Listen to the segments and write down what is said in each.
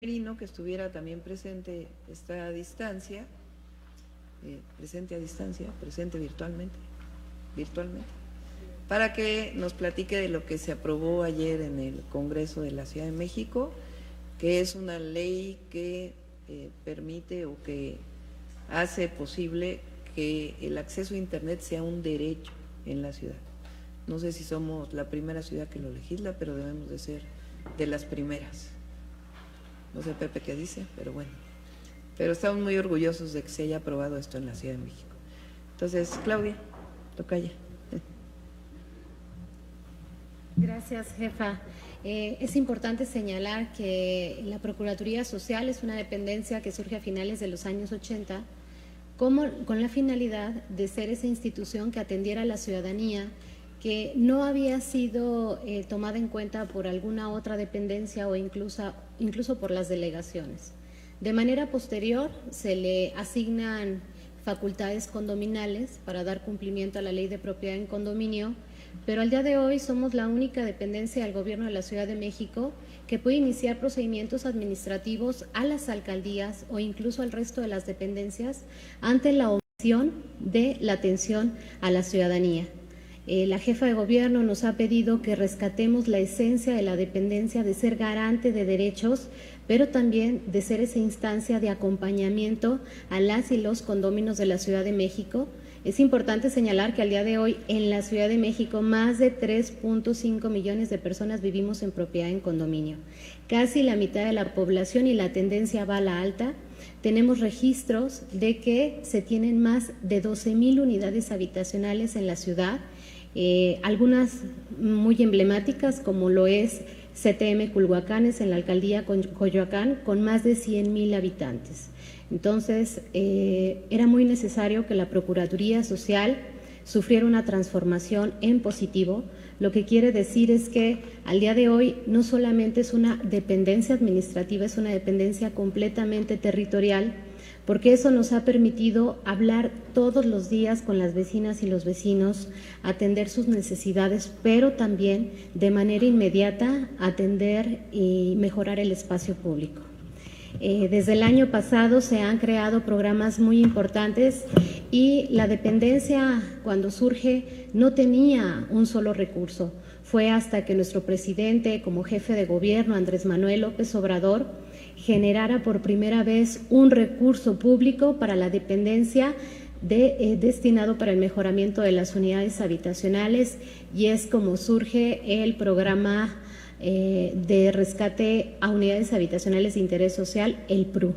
Que estuviera también presente esta distancia, presente virtualmente, para que nos platique de lo que se aprobó ayer en el Congreso de la Ciudad de México, que es una ley que permite o que hace posible que el acceso a Internet sea un derecho en la ciudad. No sé si somos la primera ciudad que lo legisla, pero debemos de ser de las primeras. No sé Pepe qué dice, pero bueno. Pero estamos muy orgullosos de que se haya aprobado esto en la Ciudad de México. Entonces, Claudia, tocaya. Gracias, jefa. Es importante señalar que la Procuraduría Social es una dependencia que surge a finales de los años 80 con la finalidad de ser esa institución que atendiera a la ciudadanía que no había sido tomada en cuenta por alguna otra dependencia o incluso por las delegaciones. De manera posterior se le asignan facultades condominales para dar cumplimiento a la ley de propiedad en condominio, pero al día de hoy somos la única dependencia del Gobierno de la Ciudad de México que puede iniciar procedimientos administrativos a las alcaldías o incluso al resto de las dependencias ante la omisión de la atención a la ciudadanía. La jefa de gobierno nos ha pedido que rescatemos la esencia de la dependencia de ser garante de derechos, pero también de ser esa instancia de acompañamiento a las y los condóminos de la Ciudad de México. Es importante señalar que al día de hoy en la Ciudad de México más de 3.5 millones de personas vivimos en propiedad en condominio. Casi la mitad de la población y la tendencia va a la alta. Tenemos registros de que se tienen más de 12,000 unidades habitacionales en la ciudad, algunas muy emblemáticas como lo es CTM Culhuacanes en la alcaldía Coyoacán con más de 100,000 habitantes. Entonces, era muy necesario que la Procuraduría Social sufriera una transformación en positivo, lo que quiere decir es que al día de hoy no solamente es una dependencia administrativa, es una dependencia completamente territorial, porque eso nos ha permitido hablar todos los días con las vecinas y los vecinos, atender sus necesidades, pero también de manera inmediata atender y mejorar el espacio público. Desde el año pasado se han creado programas muy importantes y la dependencia cuando surge no tenía un solo recurso. Fue hasta que nuestro presidente como jefe de gobierno, Andrés Manuel López Obrador, generara por primera vez un recurso público para la dependencia destinado para el mejoramiento de las unidades habitacionales y es como surge el programa de rescate a unidades habitacionales de interés social, el PRU.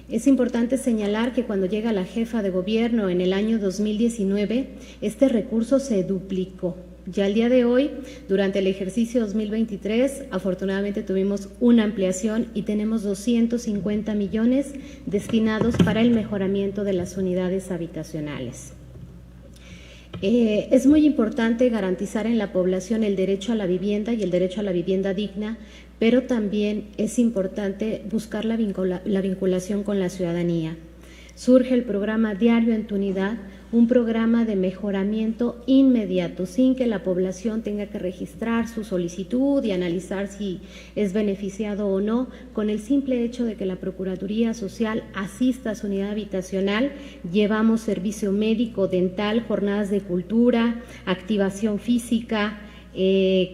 Es importante señalar que cuando llega la jefa de gobierno en el año 2019, este recurso se duplicó. Ya al día de hoy, durante el ejercicio 2023, afortunadamente tuvimos una ampliación y tenemos 250 millones destinados para el mejoramiento de las unidades habitacionales. Es muy importante garantizar en la población el derecho a la vivienda y el derecho a la vivienda digna, pero también es importante buscar la vinculación con la ciudadanía. Surge el programa Diario en tu Unidad, un programa de mejoramiento inmediato, sin que la población tenga que registrar su solicitud y analizar si es beneficiado o no, con el simple hecho de que la Procuraduría Social asista a su unidad habitacional, llevamos servicio médico, dental, jornadas de cultura, activación física,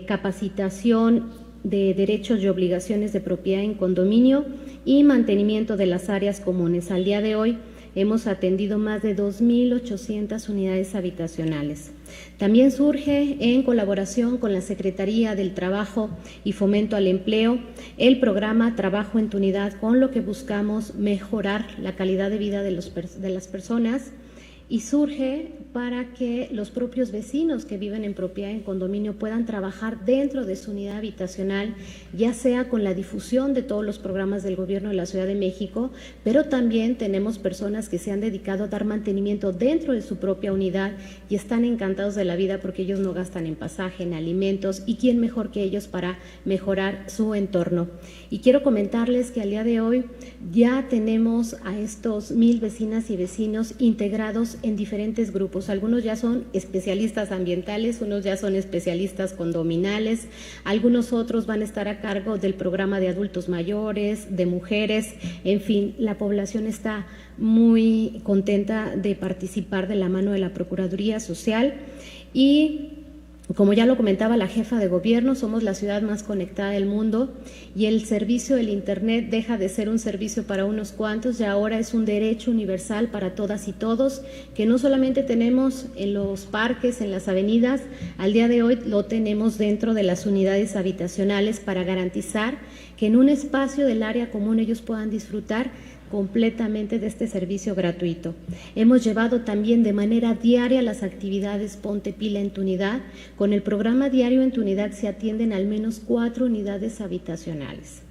capacitación de derechos y obligaciones de propiedad en condominio y mantenimiento de las áreas comunes. Al día de hoy hemos atendido más de 2,800 unidades habitacionales. También surge en colaboración con la Secretaría del Trabajo y Fomento al Empleo el programa Trabajo en tu Unidad, con lo que buscamos mejorar la calidad de vida de las personas y surge para que los propios vecinos que viven en propiedad en condominio puedan trabajar dentro de su unidad habitacional, ya sea con la difusión de todos los programas del Gobierno de la Ciudad de México, pero también tenemos personas que se han dedicado a dar mantenimiento dentro de su propia unidad y están encantados de la vida porque ellos no gastan en pasaje, en alimentos, y quién mejor que ellos para mejorar su entorno. Y quiero comentarles que al día de hoy ya tenemos a estos 1,000 vecinas y vecinos integrados en diferentes grupos. Algunos ya son especialistas ambientales, unos ya son especialistas condominales, algunos otros van a estar a cargo del programa de adultos mayores, de mujeres, en fin, la población está muy contenta de participar de la mano de la Procuraduría Social y, como ya lo comentaba la jefa de gobierno, somos la ciudad más conectada del mundo y el servicio del Internet deja de ser un servicio para unos cuantos y ahora es un derecho universal para todas y todos, que no solamente tenemos en los parques, en las avenidas, al día de hoy lo tenemos dentro de las unidades habitacionales para garantizar que en un espacio del área común ellos puedan disfrutar completamente de este servicio gratuito. Hemos llevado también de manera diaria las actividades Ponte Pila en tu unidad. Con el programa diario en tu unidad se atienden al menos 4 unidades habitacionales.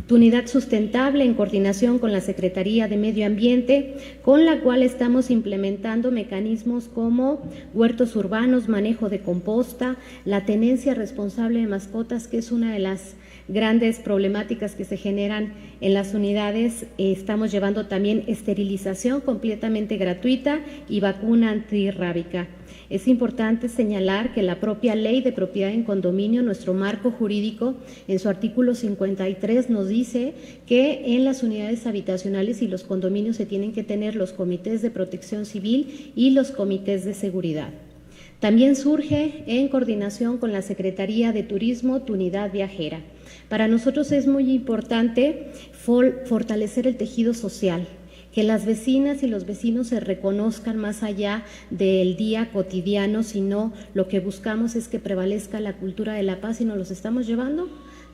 Tu unidad sustentable en coordinación con la Secretaría de Medio Ambiente, con la cual estamos implementando mecanismos como huertos urbanos, manejo de composta, la tenencia responsable de mascotas, que es una de las grandes problemáticas que se generan en las unidades. Estamos llevando también esterilización completamente gratuita y vacuna antirrábica. Es importante señalar que la propia Ley de Propiedad en Condominio, nuestro marco jurídico, en su artículo 53 nos dice que en las unidades habitacionales y los condominios se tienen que tener los comités de protección civil y los comités de seguridad. También surge en coordinación con la Secretaría de Turismo tu unidad viajera. Para nosotros es muy importante fortalecer el tejido social, que las vecinas y los vecinos se reconozcan más allá del día cotidiano, sino lo que buscamos es que prevalezca la cultura de la paz y nos los estamos llevando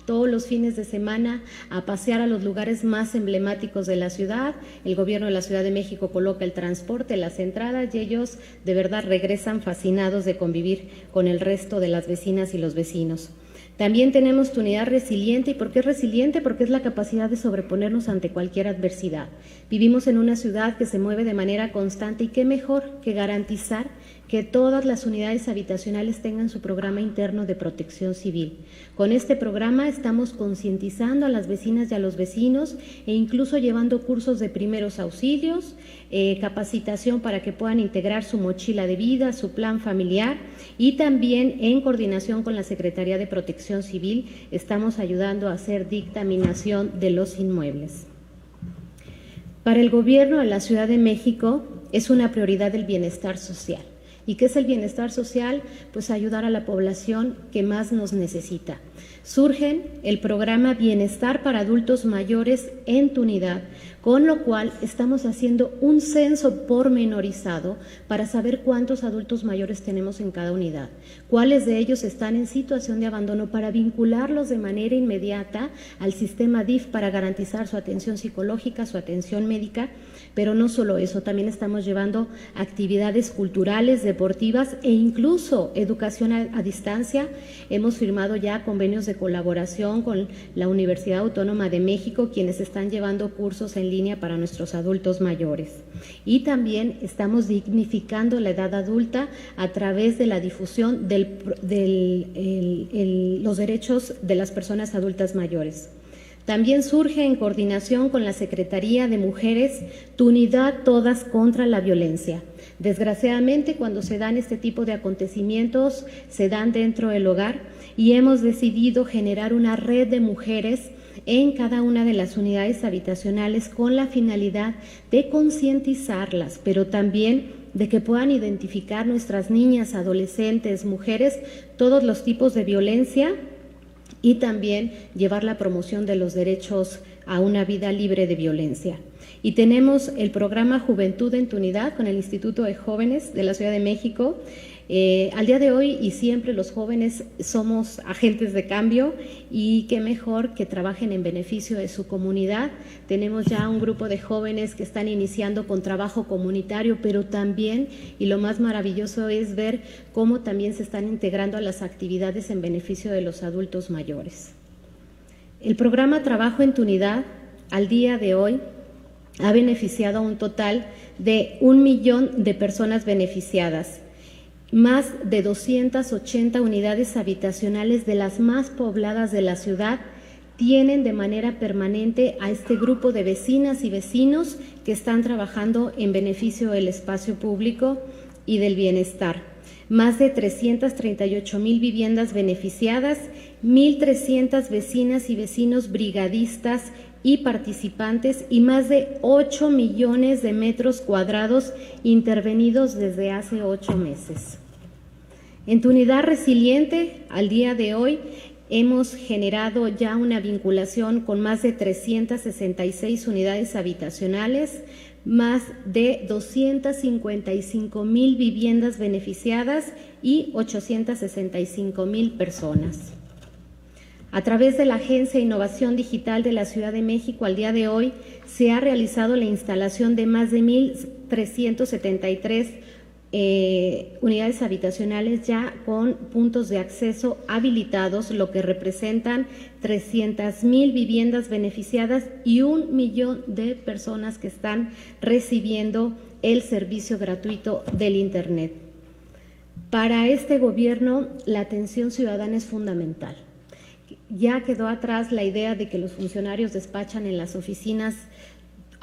todos los fines de semana a pasear a los lugares más emblemáticos de la ciudad. El gobierno de la Ciudad de México coloca el transporte, las entradas y ellos de verdad regresan fascinados de convivir con el resto de las vecinas y los vecinos. También tenemos tu unidad resiliente. ¿Y por qué resiliente? Porque es la capacidad de sobreponernos ante cualquier adversidad. Vivimos en una ciudad que se mueve de manera constante y qué mejor que garantizar que todas las unidades habitacionales tengan su programa interno de protección civil. Con este programa estamos concientizando a las vecinas y a los vecinos e incluso llevando cursos de primeros auxilios, capacitación para que puedan integrar su mochila de vida, su plan familiar y también en coordinación con la Secretaría de Protección Civil estamos ayudando a hacer dictaminación de los inmuebles. Para el Gobierno de la Ciudad de México es una prioridad el bienestar social. ¿Y qué es el bienestar social? Pues ayudar a la población que más nos necesita. Surge el programa Bienestar para Adultos Mayores en tu unidad, con lo cual estamos haciendo un censo pormenorizado para saber cuántos adultos mayores tenemos en cada unidad, cuáles de ellos están en situación de abandono para vincularlos de manera inmediata al sistema DIF para garantizar su atención psicológica, su atención médica, pero no solo eso, también estamos llevando actividades culturales, deportivas e incluso educación a distancia. Hemos firmado ya convenios de colaboración con la Universidad Autónoma de México, quienes están llevando cursos en línea para nuestros adultos mayores. Y también estamos dignificando la edad adulta a través de la difusión los derechos de las personas adultas mayores. También surge en coordinación con la Secretaría de Mujeres tu unidad Todas contra la Violencia. Desgraciadamente, cuando se dan este tipo de acontecimientos, se dan dentro del hogar y hemos decidido generar una red de mujeres en cada una de las unidades habitacionales con la finalidad de concientizarlas, pero también de que puedan identificar nuestras niñas, adolescentes, mujeres, todos los tipos de violencia y también llevar la promoción de los derechos a una vida libre de violencia. Y tenemos el programa Juventud en tu unidad con el Instituto de Jóvenes de la Ciudad de México. Al día de hoy y siempre los jóvenes somos agentes de cambio y qué mejor que trabajen en beneficio de su comunidad. Tenemos ya un grupo de jóvenes que están iniciando con trabajo comunitario, pero también, y lo más maravilloso es ver cómo también se están integrando a las actividades en beneficio de los adultos mayores. El programa Trabajo en tu unidad al día de hoy ha beneficiado a un total de 1 millón de personas beneficiadas. Más de 280 unidades habitacionales de las más pobladas de la ciudad tienen de manera permanente a este grupo de vecinas y vecinos que están trabajando en beneficio del espacio público y del bienestar. Más de 338,000 viviendas beneficiadas, 1,300 vecinas y vecinos brigadistas y participantes y más de 8 millones de metros cuadrados intervenidos desde hace 8 meses. En tu unidad resiliente, al día de hoy, hemos generado ya una vinculación con más de 366 unidades habitacionales, más de 255,000 viviendas beneficiadas y 865,000 personas. A través de la Agencia de Innovación Digital de la Ciudad de México, al día de hoy, se ha realizado la instalación de más de 1,373 unidades habitacionales ya con puntos de acceso habilitados, lo que representan 300,000 viviendas beneficiadas y 1 millón de personas que están recibiendo el servicio gratuito del Internet. Para este gobierno, la atención ciudadana es fundamental. Ya quedó atrás la idea de que los funcionarios despachan en las oficinas.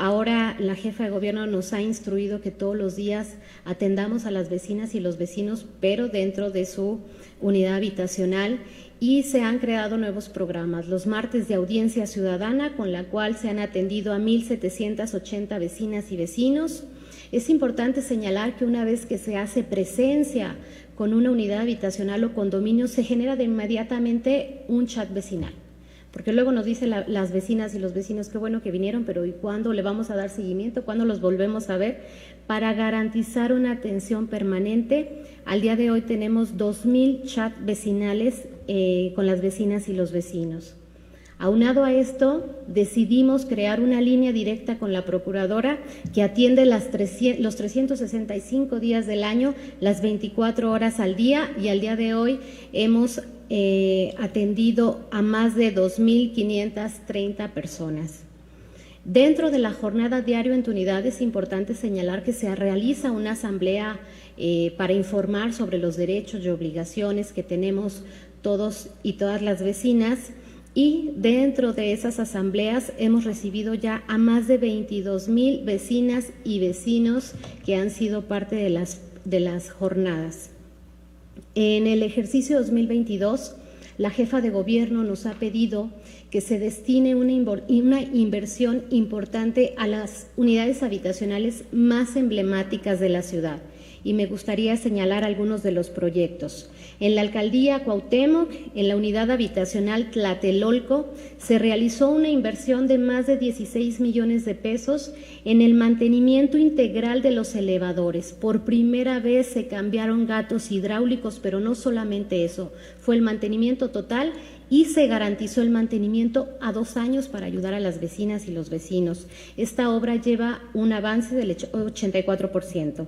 Ahora la jefa de gobierno nos ha instruido que todos los días atendamos a las vecinas y los vecinos, pero dentro de su unidad habitacional, y se han creado nuevos programas. Los martes de audiencia ciudadana, con la cual se han atendido a 1,780 vecinas y vecinos. Es importante señalar que una vez que se hace presencia con una unidad habitacional o condominio, se genera de inmediatamente un chat vecinal. Porque luego nos dicen las vecinas y los vecinos, qué bueno que vinieron, pero ¿y cuándo le vamos a dar seguimiento? ¿Cuándo los volvemos a ver? Para garantizar una atención permanente, al día de hoy tenemos 2,000 chats vecinales con las vecinas y los vecinos. Aunado a esto, decidimos crear una línea directa con la Procuradora que atiende los 365 días del año, las 24 horas al día, y al día de hoy hemos atendido a más de 2,530 personas. Dentro de la jornada diario en tu unidad es importante señalar que se realiza una asamblea para informar sobre los derechos y obligaciones que tenemos todos y todas las vecinas, y dentro de esas asambleas hemos recibido ya a más de 22,000 vecinas y vecinos que han sido parte de las jornadas. En el ejercicio 2022, la jefa de gobierno nos ha pedido que se destine una inversión importante a las unidades habitacionales más emblemáticas de la ciudad, y me gustaría señalar algunos de los proyectos. En la alcaldía Cuauhtémoc, en la unidad habitacional Tlatelolco, se realizó una inversión de más de 16 millones de pesos en el mantenimiento integral de los elevadores. Por primera vez se cambiaron gatos hidráulicos, pero no solamente eso, fue el mantenimiento total y se garantizó el mantenimiento a 2 años para ayudar a las vecinas y los vecinos. Esta obra lleva un avance del 84%.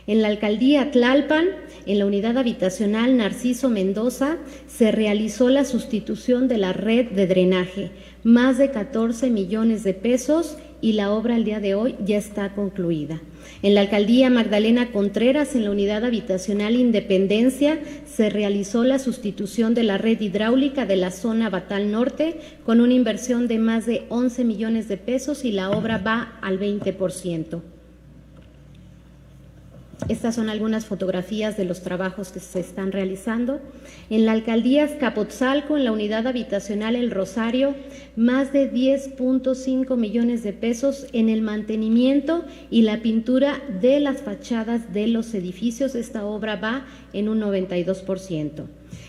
En la alcaldía Tlalpan, en la unidad habitacional Narciso Mendoza, se realizó la sustitución de la red de drenaje, más de 14 millones de pesos, y la obra al día de hoy ya está concluida. En la alcaldía Magdalena Contreras, en la unidad habitacional Independencia, se realizó la sustitución de la red hidráulica de la zona Batal Norte con una inversión de más de 11 millones de pesos y la obra va al 20%. Estas son algunas fotografías de los trabajos que se están realizando. En la alcaldía Azcapotzalco, en la unidad habitacional El Rosario, más de 10.5 millones de pesos en el mantenimiento y la pintura de las fachadas de los edificios. Esta obra va en un 92%.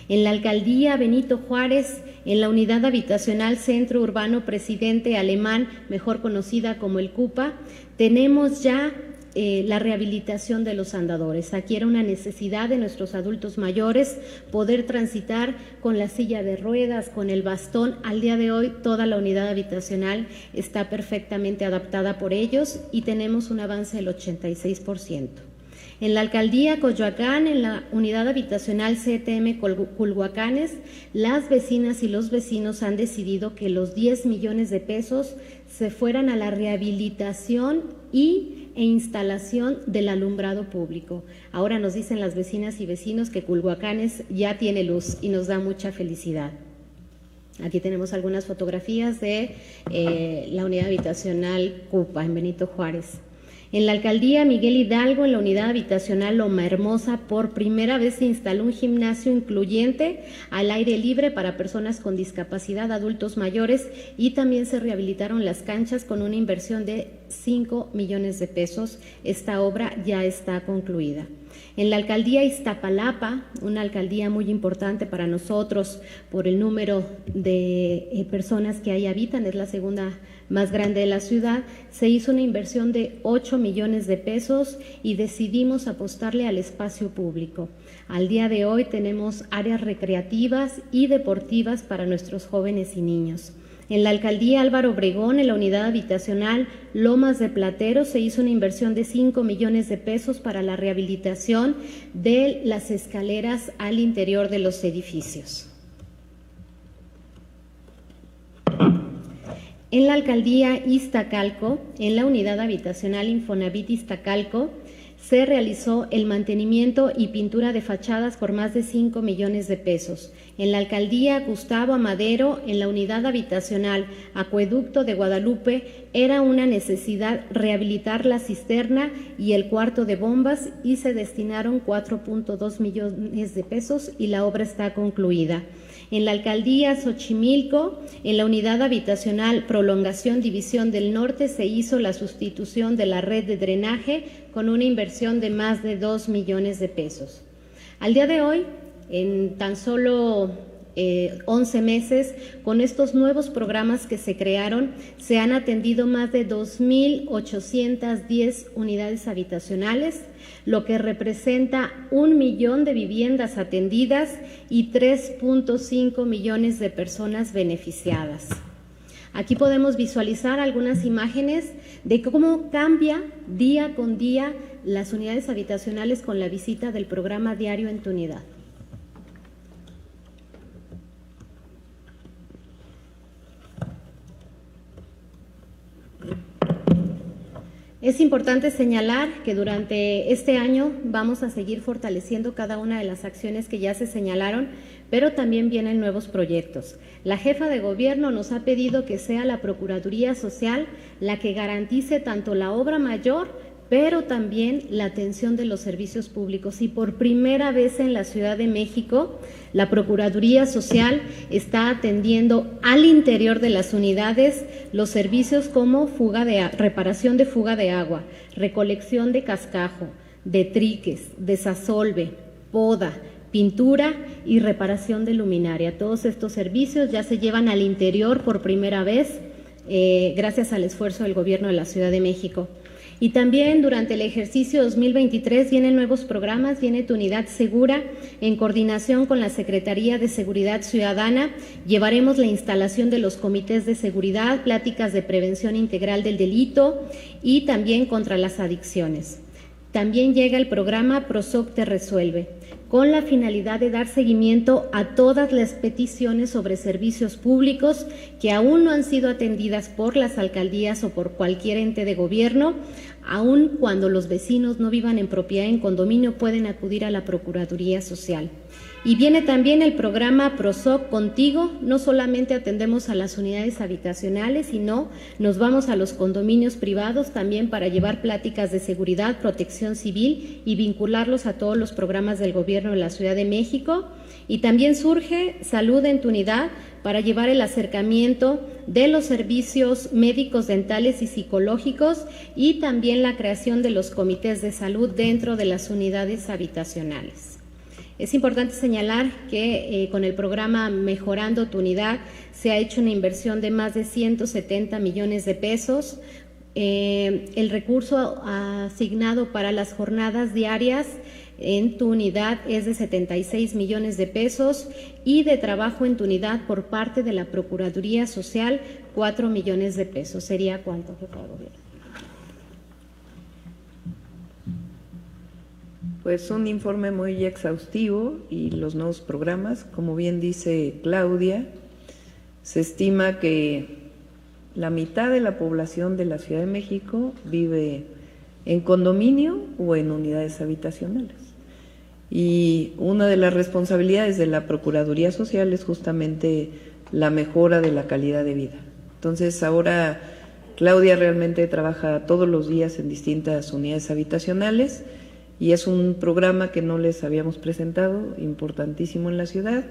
En la alcaldía Benito Juárez, en la unidad habitacional Centro Urbano Presidente Alemán, mejor conocida como el CUPA, tenemos ya la rehabilitación de los andadores. Aquí era una necesidad de nuestros adultos mayores poder transitar con la silla de ruedas, con el bastón. Al día de hoy toda la unidad habitacional está perfectamente adaptada por ellos y tenemos un avance del 86%. En la alcaldía Coyoacán, en la unidad habitacional CTM Culhuacanes, las vecinas y los vecinos han decidido que los 10 millones de pesos se fueran a la rehabilitación e instalación del alumbrado público. Ahora nos dicen las vecinas y vecinos que Culhuacanes ya tiene luz y nos da mucha felicidad. Aquí tenemos algunas fotografías de la unidad habitacional Cupa en Benito Juárez. En la alcaldía Miguel Hidalgo, en la unidad habitacional Loma Hermosa, por primera vez se instaló un gimnasio incluyente al aire libre para personas con discapacidad, adultos mayores, y también se rehabilitaron las canchas con una inversión de 5 millones de pesos. Esta obra ya está concluida. En la alcaldía Iztapalapa, una alcaldía muy importante para nosotros por el número de personas que ahí habitan, es la segunda más grande de la ciudad, se hizo una inversión de 8 millones de pesos y decidimos apostarle al espacio público. Al día de hoy tenemos áreas recreativas y deportivas para nuestros jóvenes y niños. En la alcaldía Álvaro Obregón, en la unidad habitacional Lomas de Platero, se hizo una inversión de 5 millones de pesos para la rehabilitación de las escaleras al interior de los edificios. En la alcaldía Iztacalco, en la unidad habitacional Infonavit Iztacalco, se realizó el mantenimiento y pintura de fachadas por más de 5 millones de pesos. En la alcaldía Gustavo Amadero, en la unidad habitacional Acueducto de Guadalupe, era una necesidad rehabilitar la cisterna y el cuarto de bombas y se destinaron 4.2 millones de pesos y la obra está concluida. En la alcaldía Xochimilco, en la unidad habitacional Prolongación División del Norte, se hizo la sustitución de la red de drenaje con una inversión de más de 2 millones de pesos. Al día de hoy, en tan solo 11 meses, con estos nuevos programas que se crearon, se han atendido más de 2.810 unidades habitacionales, lo que representa 1 millón de viviendas atendidas y 3.5 millones de personas beneficiadas. Aquí podemos visualizar algunas imágenes de cómo cambia día con día las unidades habitacionales con la visita del programa Diario en tu Unidad. Es importante señalar que durante este año vamos a seguir fortaleciendo cada una de las acciones que ya se señalaron, pero también vienen nuevos proyectos. La jefa de gobierno nos ha pedido que sea la Procuraduría Social la que garantice tanto la obra mayor, pero también la atención de los servicios públicos. Y por primera vez en la Ciudad de México, la Procuraduría Social está atendiendo al interior de las unidades los servicios como reparación de fuga de agua, recolección de cascajo, de triques, desasolve, poda, pintura y reparación de luminaria. Todos estos servicios ya se llevan al interior por primera vez, gracias al esfuerzo del Gobierno de la Ciudad de México. Y también durante el ejercicio 2023 vienen nuevos programas, viene Tu Unidad Segura, en coordinación con la Secretaría de Seguridad Ciudadana. Llevaremos la instalación de los comités de seguridad, pláticas de prevención integral del delito y también contra las adicciones. También llega el programa PROSOC Te Resuelve, con la finalidad de dar seguimiento a todas las peticiones sobre servicios públicos que aún no han sido atendidas por las alcaldías o por cualquier ente de gobierno. Aun cuando los vecinos no vivan en propiedad en condominio, pueden acudir a la Procuraduría Social. Y viene también el programa PROSOC Contigo. No solamente atendemos a las unidades habitacionales, sino nos vamos a los condominios privados también para llevar pláticas de seguridad, protección civil y vincularlos a todos los programas del Gobierno de la Ciudad de México. Y también surge Salud en tu Unidad para llevar el acercamiento de los servicios médicos, dentales y psicológicos y también la creación de los comités de salud dentro de las unidades habitacionales. Es importante señalar que con el programa Mejorando tu Unidad se ha hecho una inversión de más de 170 millones de pesos. El recurso asignado para las jornadas diarias en tu unidad es de 76 millones de pesos y de trabajo en tu unidad por parte de la Procuraduría Social 4 millones de pesos. ¿Sería cuánto, jefa de gobierno? Pues un informe muy exhaustivo y los nuevos programas, como bien dice Claudia, se estima que la mitad de la población de la Ciudad de México vive en condominio o en unidades habitacionales. Y una de las responsabilidades de la Procuraduría Social es justamente la mejora de la calidad de vida. Entonces ahora Claudia realmente trabaja todos los días en distintas unidades habitacionales y es un programa que no les habíamos presentado, importantísimo en la ciudad,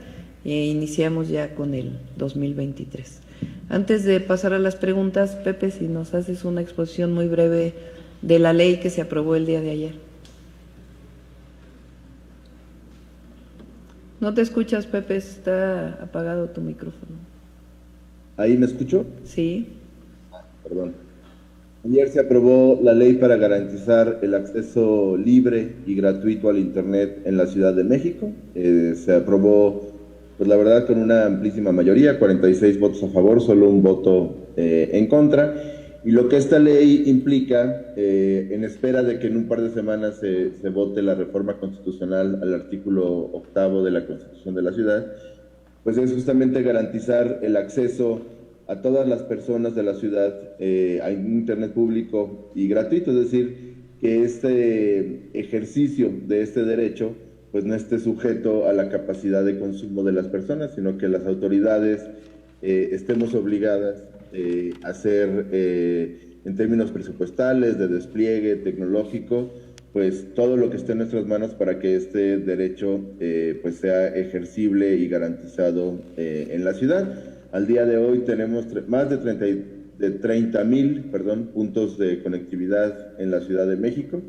e iniciamos ya con el 2023. Antes de pasar a las preguntas, Pepe, si nos haces una exposición muy breve de la ley que se aprobó el día de ayer. No te escuchas, Pepe, está apagado tu micrófono. ¿Ahí me escucho? Sí. Perdón. Ayer se aprobó la ley para garantizar el acceso libre y gratuito al Internet en la Ciudad de México. Se aprobó, pues la verdad, con una amplísima mayoría, 46 votos a favor, solo un voto en contra. Y lo que esta ley implica, en espera de que en un par de semanas se vote la reforma constitucional al artículo 8º de la Constitución de la Ciudad, pues es justamente garantizar el acceso a todas las personas de la ciudad a Internet público y gratuito, es decir, que este ejercicio de este derecho pues no esté sujeto a la capacidad de consumo de las personas, sino que las autoridades estemos obligadas a hacer, en términos presupuestales, de despliegue tecnológico, pues todo lo que esté en nuestras manos para que este derecho pues sea ejercible y garantizado en la ciudad. Al día de hoy tenemos más de 30,000 puntos de conectividad en la Ciudad de México.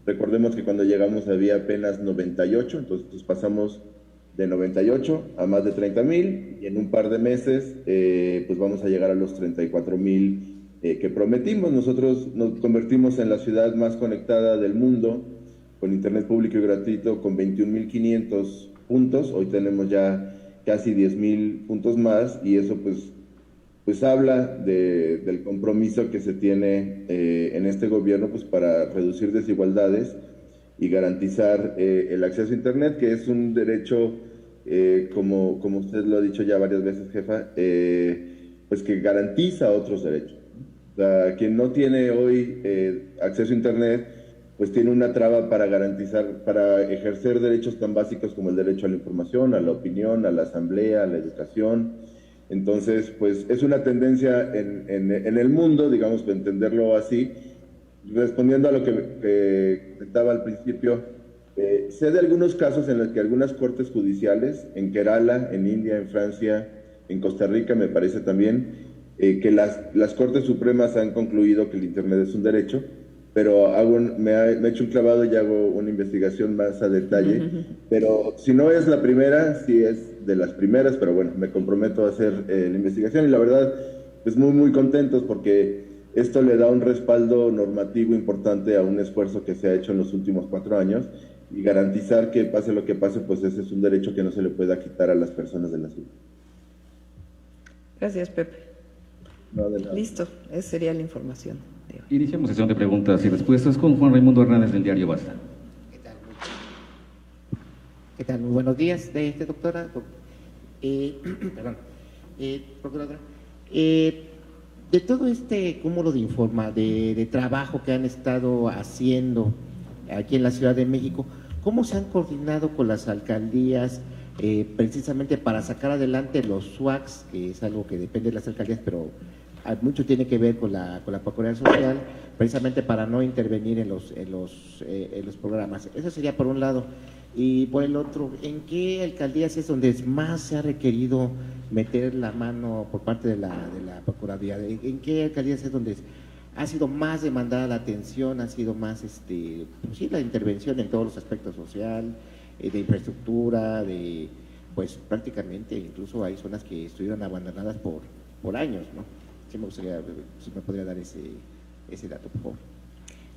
Recordemos que cuando llegamos había apenas 98, entonces pasamos de 98 a más de 30,000 y en un par de meses pues vamos a llegar a los 34,000 que prometimos. Nosotros nos convertimos en la ciudad más conectada del mundo con Internet público y gratuito con 21,500 puntos. Hoy tenemos ya casi 10,000 puntos más y eso pues habla del compromiso que se tiene en este gobierno pues para reducir desigualdades y garantizar el acceso a Internet, que es un derecho, como usted lo ha dicho ya varias veces, jefa, pues que garantiza otros derechos. O sea, quien no tiene hoy acceso a Internet, pues tiene una traba para garantizar, para ejercer derechos tan básicos como el derecho a la información, a la opinión, a la asamblea, a la educación. Entonces, pues es una tendencia en el mundo, digamos, de entenderlo así. Respondiendo a lo que comentaba al principio, sé de algunos casos en los que algunas cortes judiciales, en Kerala, en India, en Francia, en Costa Rica, me parece también, que las Cortes Supremas han concluido que el Internet es un derecho, pero me he hecho un clavado y hago una investigación más a detalle. Pero si no es la primera, sí es de las primeras, pero bueno, me comprometo a hacer la investigación y la verdad, pues muy, muy contentos porque esto le da un respaldo normativo importante a un esfuerzo que se ha hecho en los últimos 4 años y garantizar que pase lo que pase, pues ese es un derecho que no se le pueda quitar a las personas de la ciudad. Gracias, Pepe. No, de nada. Listo, esa sería la información. Iniciamos sesión de preguntas y respuestas con Juan Raimundo Hernández del diario Basta. ¿Qué tal? Muy buenos días, doctora. Procuradora. De todo este cúmulo de trabajo que han estado haciendo aquí en la Ciudad de México, ¿cómo se han coordinado con las alcaldías precisamente para sacar adelante los SWACs, que es algo que depende de las alcaldías, pero mucho tiene que ver con la Procuraduría Social, precisamente para no intervenir en los programas? Eso sería por un lado. Y por el otro, ¿en qué alcaldías es donde más se ha requerido meter la mano por parte de la Procuraduría? ¿En qué alcaldías es donde ha sido más demandada la atención, ha sido más pues sí, la intervención en todos los aspectos social, de infraestructura, pues prácticamente incluso hay zonas que estuvieron abandonadas por años, ¿no? Sí me gustaría, si me podría dar ese dato, por favor.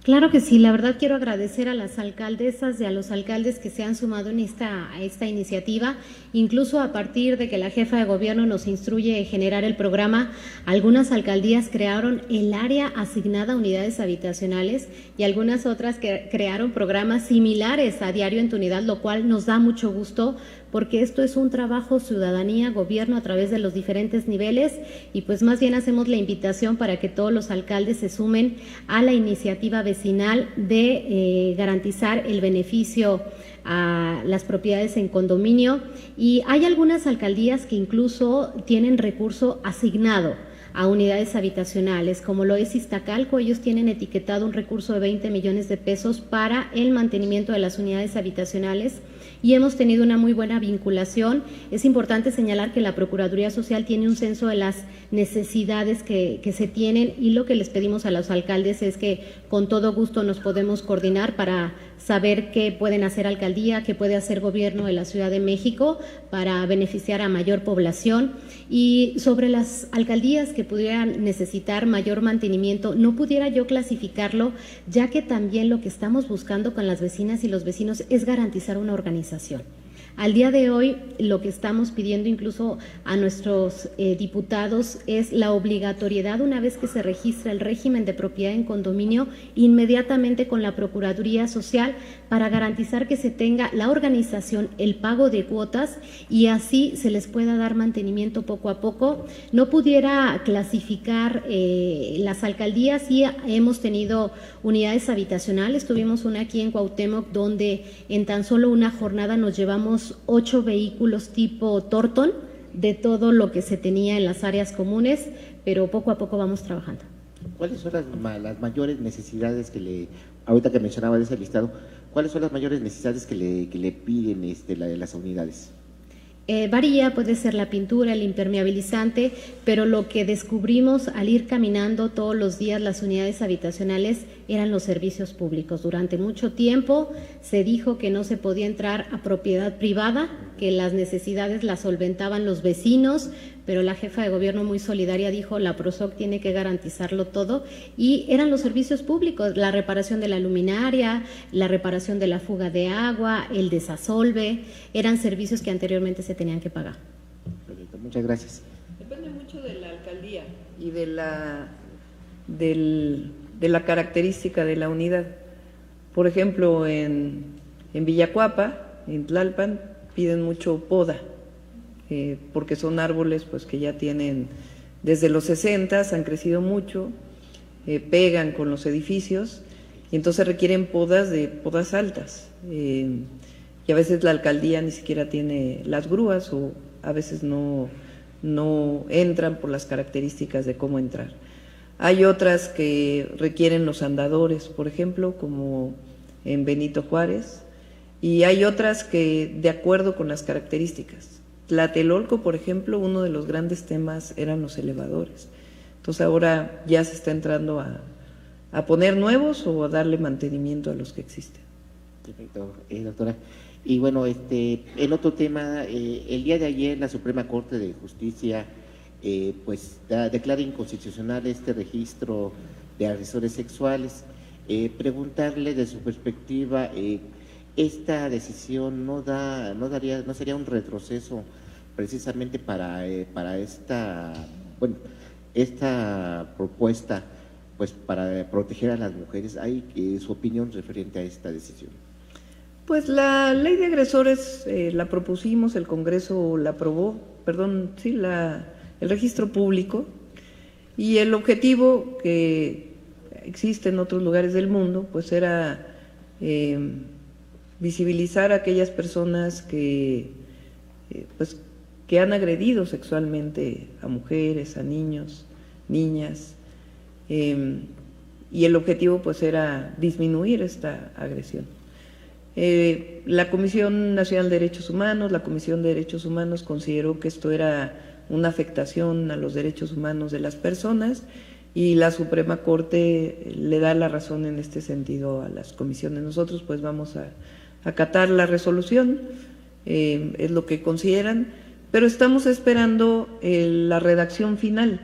Claro que sí, la verdad quiero agradecer a las alcaldesas y a los alcaldes que se han sumado a esta iniciativa, incluso a partir de que la jefa de gobierno nos instruye generar el programa, algunas alcaldías crearon el área asignada a unidades habitacionales y algunas otras que crearon programas similares a Diario en tu Unidad, lo cual nos da mucho gusto porque esto es un trabajo ciudadanía, gobierno a través de los diferentes niveles, y pues más bien hacemos la invitación para que todos los alcaldes se sumen a la iniciativa vecinal de garantizar el beneficio a las propiedades en condominio. Y hay algunas alcaldías que incluso tienen recurso asignado a unidades habitacionales, como lo es Iztacalco. Ellos tienen etiquetado un recurso de 20 millones de pesos para el mantenimiento de las unidades habitacionales, y hemos tenido una muy buena vinculación. Es importante señalar que la Procuraduría Social tiene un censo de las necesidades que se tienen, y lo que les pedimos a los alcaldes es que con todo gusto nos podemos coordinar para saber qué pueden hacer alcaldía, qué puede hacer gobierno de la Ciudad de México para beneficiar a mayor población. Y sobre las alcaldías que pudieran necesitar mayor mantenimiento, no pudiera yo clasificarlo, ya que también lo que estamos buscando con las vecinas y los vecinos es garantizar una organización. Al día de hoy, lo que estamos pidiendo incluso a nuestros diputados es la obligatoriedad, una vez que se registra el régimen de propiedad en condominio, inmediatamente con la Procuraduría Social, para garantizar que se tenga la organización, el pago de cuotas, y así se les pueda dar mantenimiento poco a poco. No pudiera clasificar las alcaldías. Sí hemos tenido unidades habitacionales, tuvimos una aquí en Cuauhtémoc donde en tan solo una jornada nos llevamos 8 vehículos tipo Torton de todo lo que se tenía en las áreas comunes, pero poco a poco vamos trabajando. ¿Cuáles son las mayores necesidades ahorita que mencionaba de ese listado, cuáles son las mayores necesidades que le piden las unidades? Varía, puede ser la pintura, el impermeabilizante, pero lo que descubrimos al ir caminando todos los días las unidades habitacionales eran los servicios públicos. Durante mucho tiempo se dijo que no se podía entrar a propiedad privada, que las necesidades las solventaban los vecinos, pero la jefa de gobierno muy solidaria dijo: la PROSOC tiene que garantizarlo todo, y eran los servicios públicos, la reparación de la luminaria, la reparación de la fuga de agua, el desasolve, eran servicios que anteriormente se tenían que pagar. Perfecto, muchas gracias. Depende mucho de la alcaldía y de la característica de la unidad. Por ejemplo, en Villacuapa, en Tlalpan, piden mucho poda, porque son árboles pues que ya tienen desde los 60, han crecido mucho, pegan con los edificios, y entonces requieren podas altas, y a veces la alcaldía ni siquiera tiene las grúas, o a veces no entran por las características de cómo entrar. Hay otras que requieren los andadores, por ejemplo, como en Benito Juárez, y hay otras que de acuerdo con las características. Tlatelolco, por ejemplo, uno de los grandes temas eran los elevadores. Entonces ahora ya se está entrando a poner nuevos o a darle mantenimiento a los que existen. Perfecto, doctora. Y bueno, en otro tema, el día de ayer la Suprema Corte de Justicia pues declara inconstitucional este registro de agresores sexuales. Preguntarle de su perspectiva, esta decisión no sería un retroceso precisamente para esta propuesta, pues para proteger a las mujeres. ¿Hay su opinión referente a esta decisión? Pues la ley de agresores la propusimos, el Congreso la aprobó, el registro público, y el objetivo que existe en otros lugares del mundo pues era visibilizar a aquellas personas que han agredido sexualmente a mujeres, a niños, niñas, y el objetivo pues era disminuir esta agresión. La Comisión Nacional de Derechos Humanos, la Comisión de Derechos Humanos consideró que esto era una afectación a los derechos humanos de las personas, y la Suprema Corte le da la razón en este sentido a las comisiones. Nosotros pues vamos a acatar la resolución, es lo que consideran, pero estamos esperando la redacción final,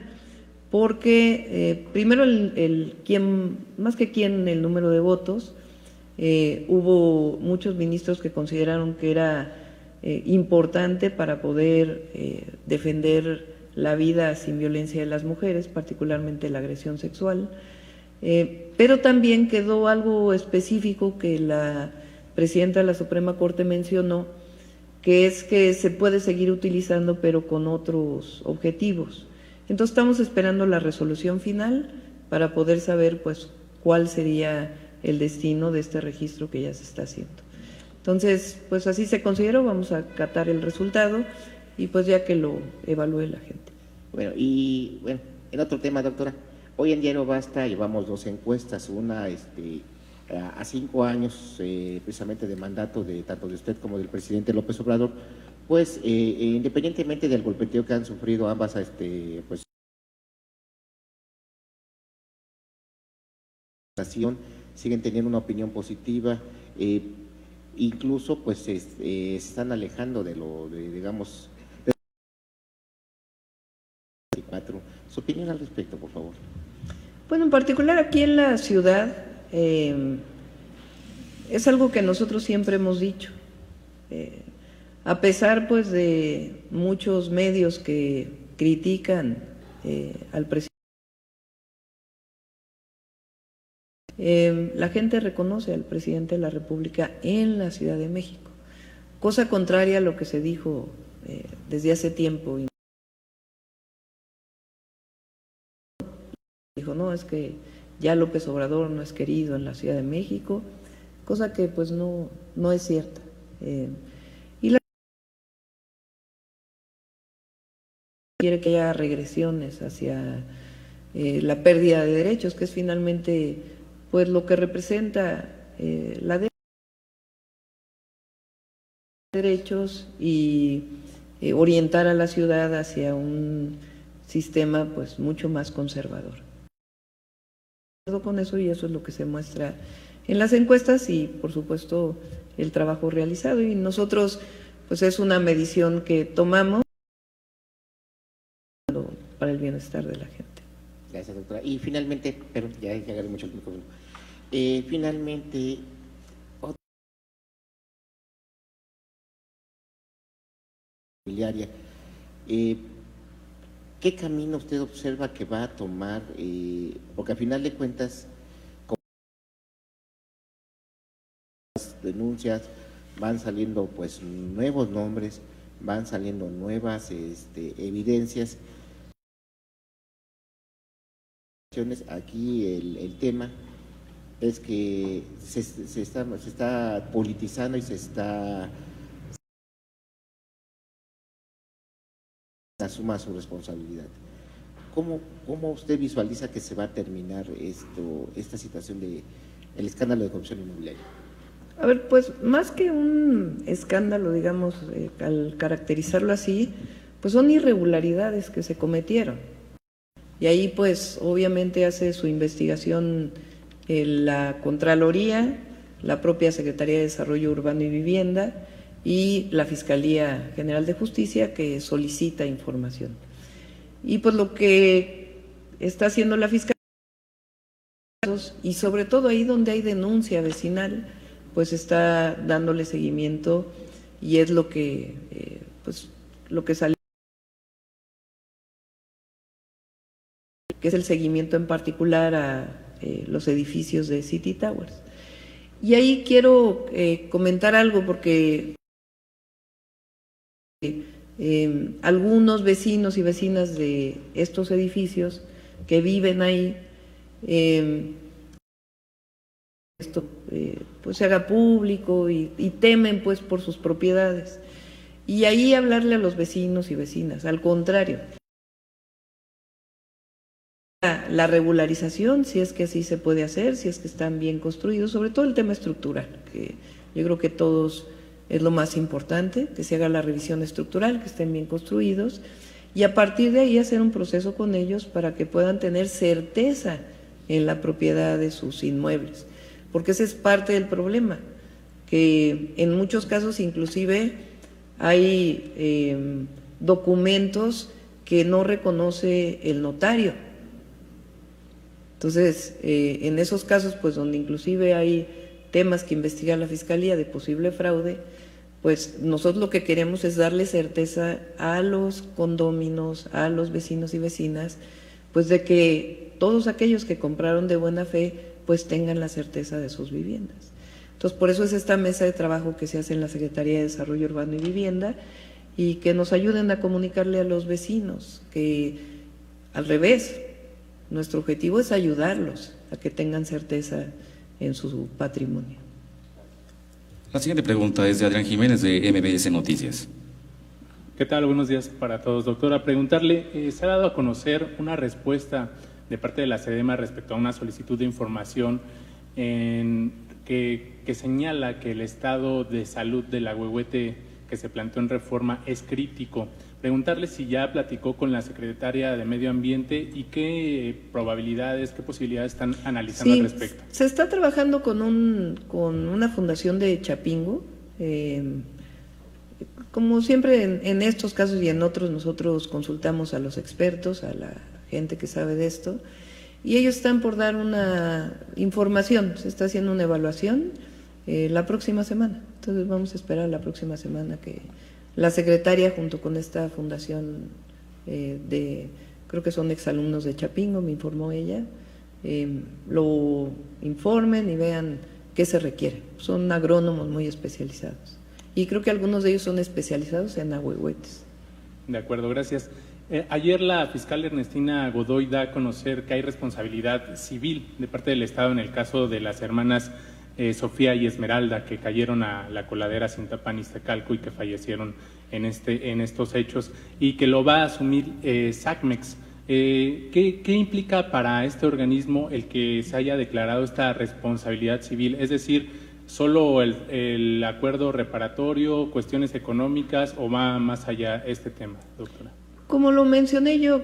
porque primero el número de votos, hubo muchos ministros que consideraron que era importante para poder defender la vida sin violencia de las mujeres, particularmente la agresión sexual, pero también quedó algo específico que la presidenta de la Suprema Corte mencionó, que es que se puede seguir utilizando pero con otros objetivos. Entonces estamos esperando la resolución final para poder saber pues cuál sería el destino de este registro que ya se está haciendo. Entonces, pues así se consideró, vamos a acatar el resultado y pues ya que lo evalúe la gente. Bueno, y bueno, en otro tema, doctora, hoy en Diario Basta llevamos 2 encuestas, una a 5 años precisamente de mandato de tanto de usted como del presidente López Obrador, pues independientemente del golpeteo que han sufrido ambas, pues siguen teniendo una opinión positiva, incluso pues se están alejando de digamos, su opinión al respecto, por favor. Bueno, en particular aquí en la ciudad es algo que nosotros siempre hemos dicho, a pesar pues de muchos medios que critican al presidente. La gente reconoce al presidente de la República en la Ciudad de México, cosa contraria a lo que se dijo desde hace tiempo. Dijo, no, es que ya López Obrador no es querido en la Ciudad de México, cosa que pues no es cierta. Y la quiere que haya regresiones hacia la pérdida de derechos, que es finalmente pues lo que representa la de derechos y orientar a la ciudad hacia un sistema pues mucho más conservador. Con eso, y eso es lo que se muestra en las encuestas y por supuesto el trabajo realizado, y nosotros pues es una medición que tomamos para el bienestar de la gente. Gracias, doctora. Y finalmente, pero ya agarré mucho el micrófono. Finalmente, familiaria, ¿qué camino usted observa que va a tomar? Porque al final de cuentas, como las denuncias, van saliendo pues nuevos nombres, van saliendo nuevas evidencias. Aquí el tema es que se está politizando y se está asuma su responsabilidad. ¿Cómo usted visualiza que se va a terminar esta situación de el escándalo de corrupción inmobiliaria? A ver, pues más que un escándalo, digamos, al caracterizarlo así, pues son irregularidades que se cometieron. Y ahí pues obviamente hace su investigación la Contraloría, la propia Secretaría de Desarrollo Urbano y Vivienda y la Fiscalía General de Justicia, que solicita información. Y pues lo que está haciendo la Fiscalía, y sobre todo ahí donde hay denuncia vecinal, pues está dándole seguimiento, y es lo que pues lo que salió, que es el seguimiento en particular a los edificios de City Towers. Y ahí quiero comentar algo, porque algunos vecinos y vecinas de estos edificios que viven ahí, esto pues se haga público y temen pues por sus propiedades. Y ahí hablarle a los vecinos y vecinas, al contrario, la regularización, si es que así se puede hacer, si es que están bien construidos, sobre todo el tema estructural, que yo creo que todos es lo más importante, que se haga la revisión estructural, que estén bien construidos, y a partir de ahí hacer un proceso con ellos para que puedan tener certeza en la propiedad de sus inmuebles, porque ese es parte del problema, que en muchos casos inclusive hay documentos que no reconoce el notario. Entonces, en esos casos, pues donde inclusive hay temas que investiga la Fiscalía de posible fraude, pues nosotros lo que queremos es darle certeza a los condóminos, a los vecinos y vecinas, pues de que todos aquellos que compraron de buena fe, pues tengan la certeza de sus viviendas. Entonces, Entonces, por eso es esta mesa de trabajo que se hace en la Secretaría de Desarrollo Urbano y Vivienda, y que nos ayuden a comunicarle a los vecinos que, al revés, nuestro objetivo es ayudarlos a que tengan certeza en su patrimonio. La siguiente pregunta es de Adrián Jiménez, de MBS Noticias. ¿Qué tal? Buenos días para todos. Doctora, preguntarle, se ha dado a conocer una respuesta de parte de la SEDEMA respecto a una solicitud de información que señala que el estado de salud de la Huehuete que se planteó en reforma es crítico. Preguntarle si ya platicó con la secretaria de Medio Ambiente y qué probabilidades, qué posibilidades están analizando al respecto. Se está trabajando con una fundación de Chapingo. Como siempre en estos casos y en otros, nosotros consultamos a los expertos, a la gente que sabe de esto, y ellos están por dar una información. Se está haciendo una evaluación la próxima semana. Entonces vamos a esperar la próxima semana que la secretaria, junto con esta fundación creo que son exalumnos de Chapingo, me informó ella, lo informen y vean qué se requiere. Son agrónomos muy especializados. Y creo que algunos de ellos son especializados en ahuehuetes. De acuerdo, gracias. Ayer la fiscal Ernestina Godoy da a conocer que hay responsabilidad civil de parte del Estado en el caso de las hermanas Sofía y Esmeralda, que cayeron a la coladera Cintapan Iztacalco y que fallecieron en estos hechos, y que lo va a asumir SACMEX. ¿Qué implica para este organismo el que se haya declarado esta responsabilidad civil? Es decir, ¿solo el acuerdo reparatorio, cuestiones económicas, o va más allá este tema, doctora? Como lo mencioné yo,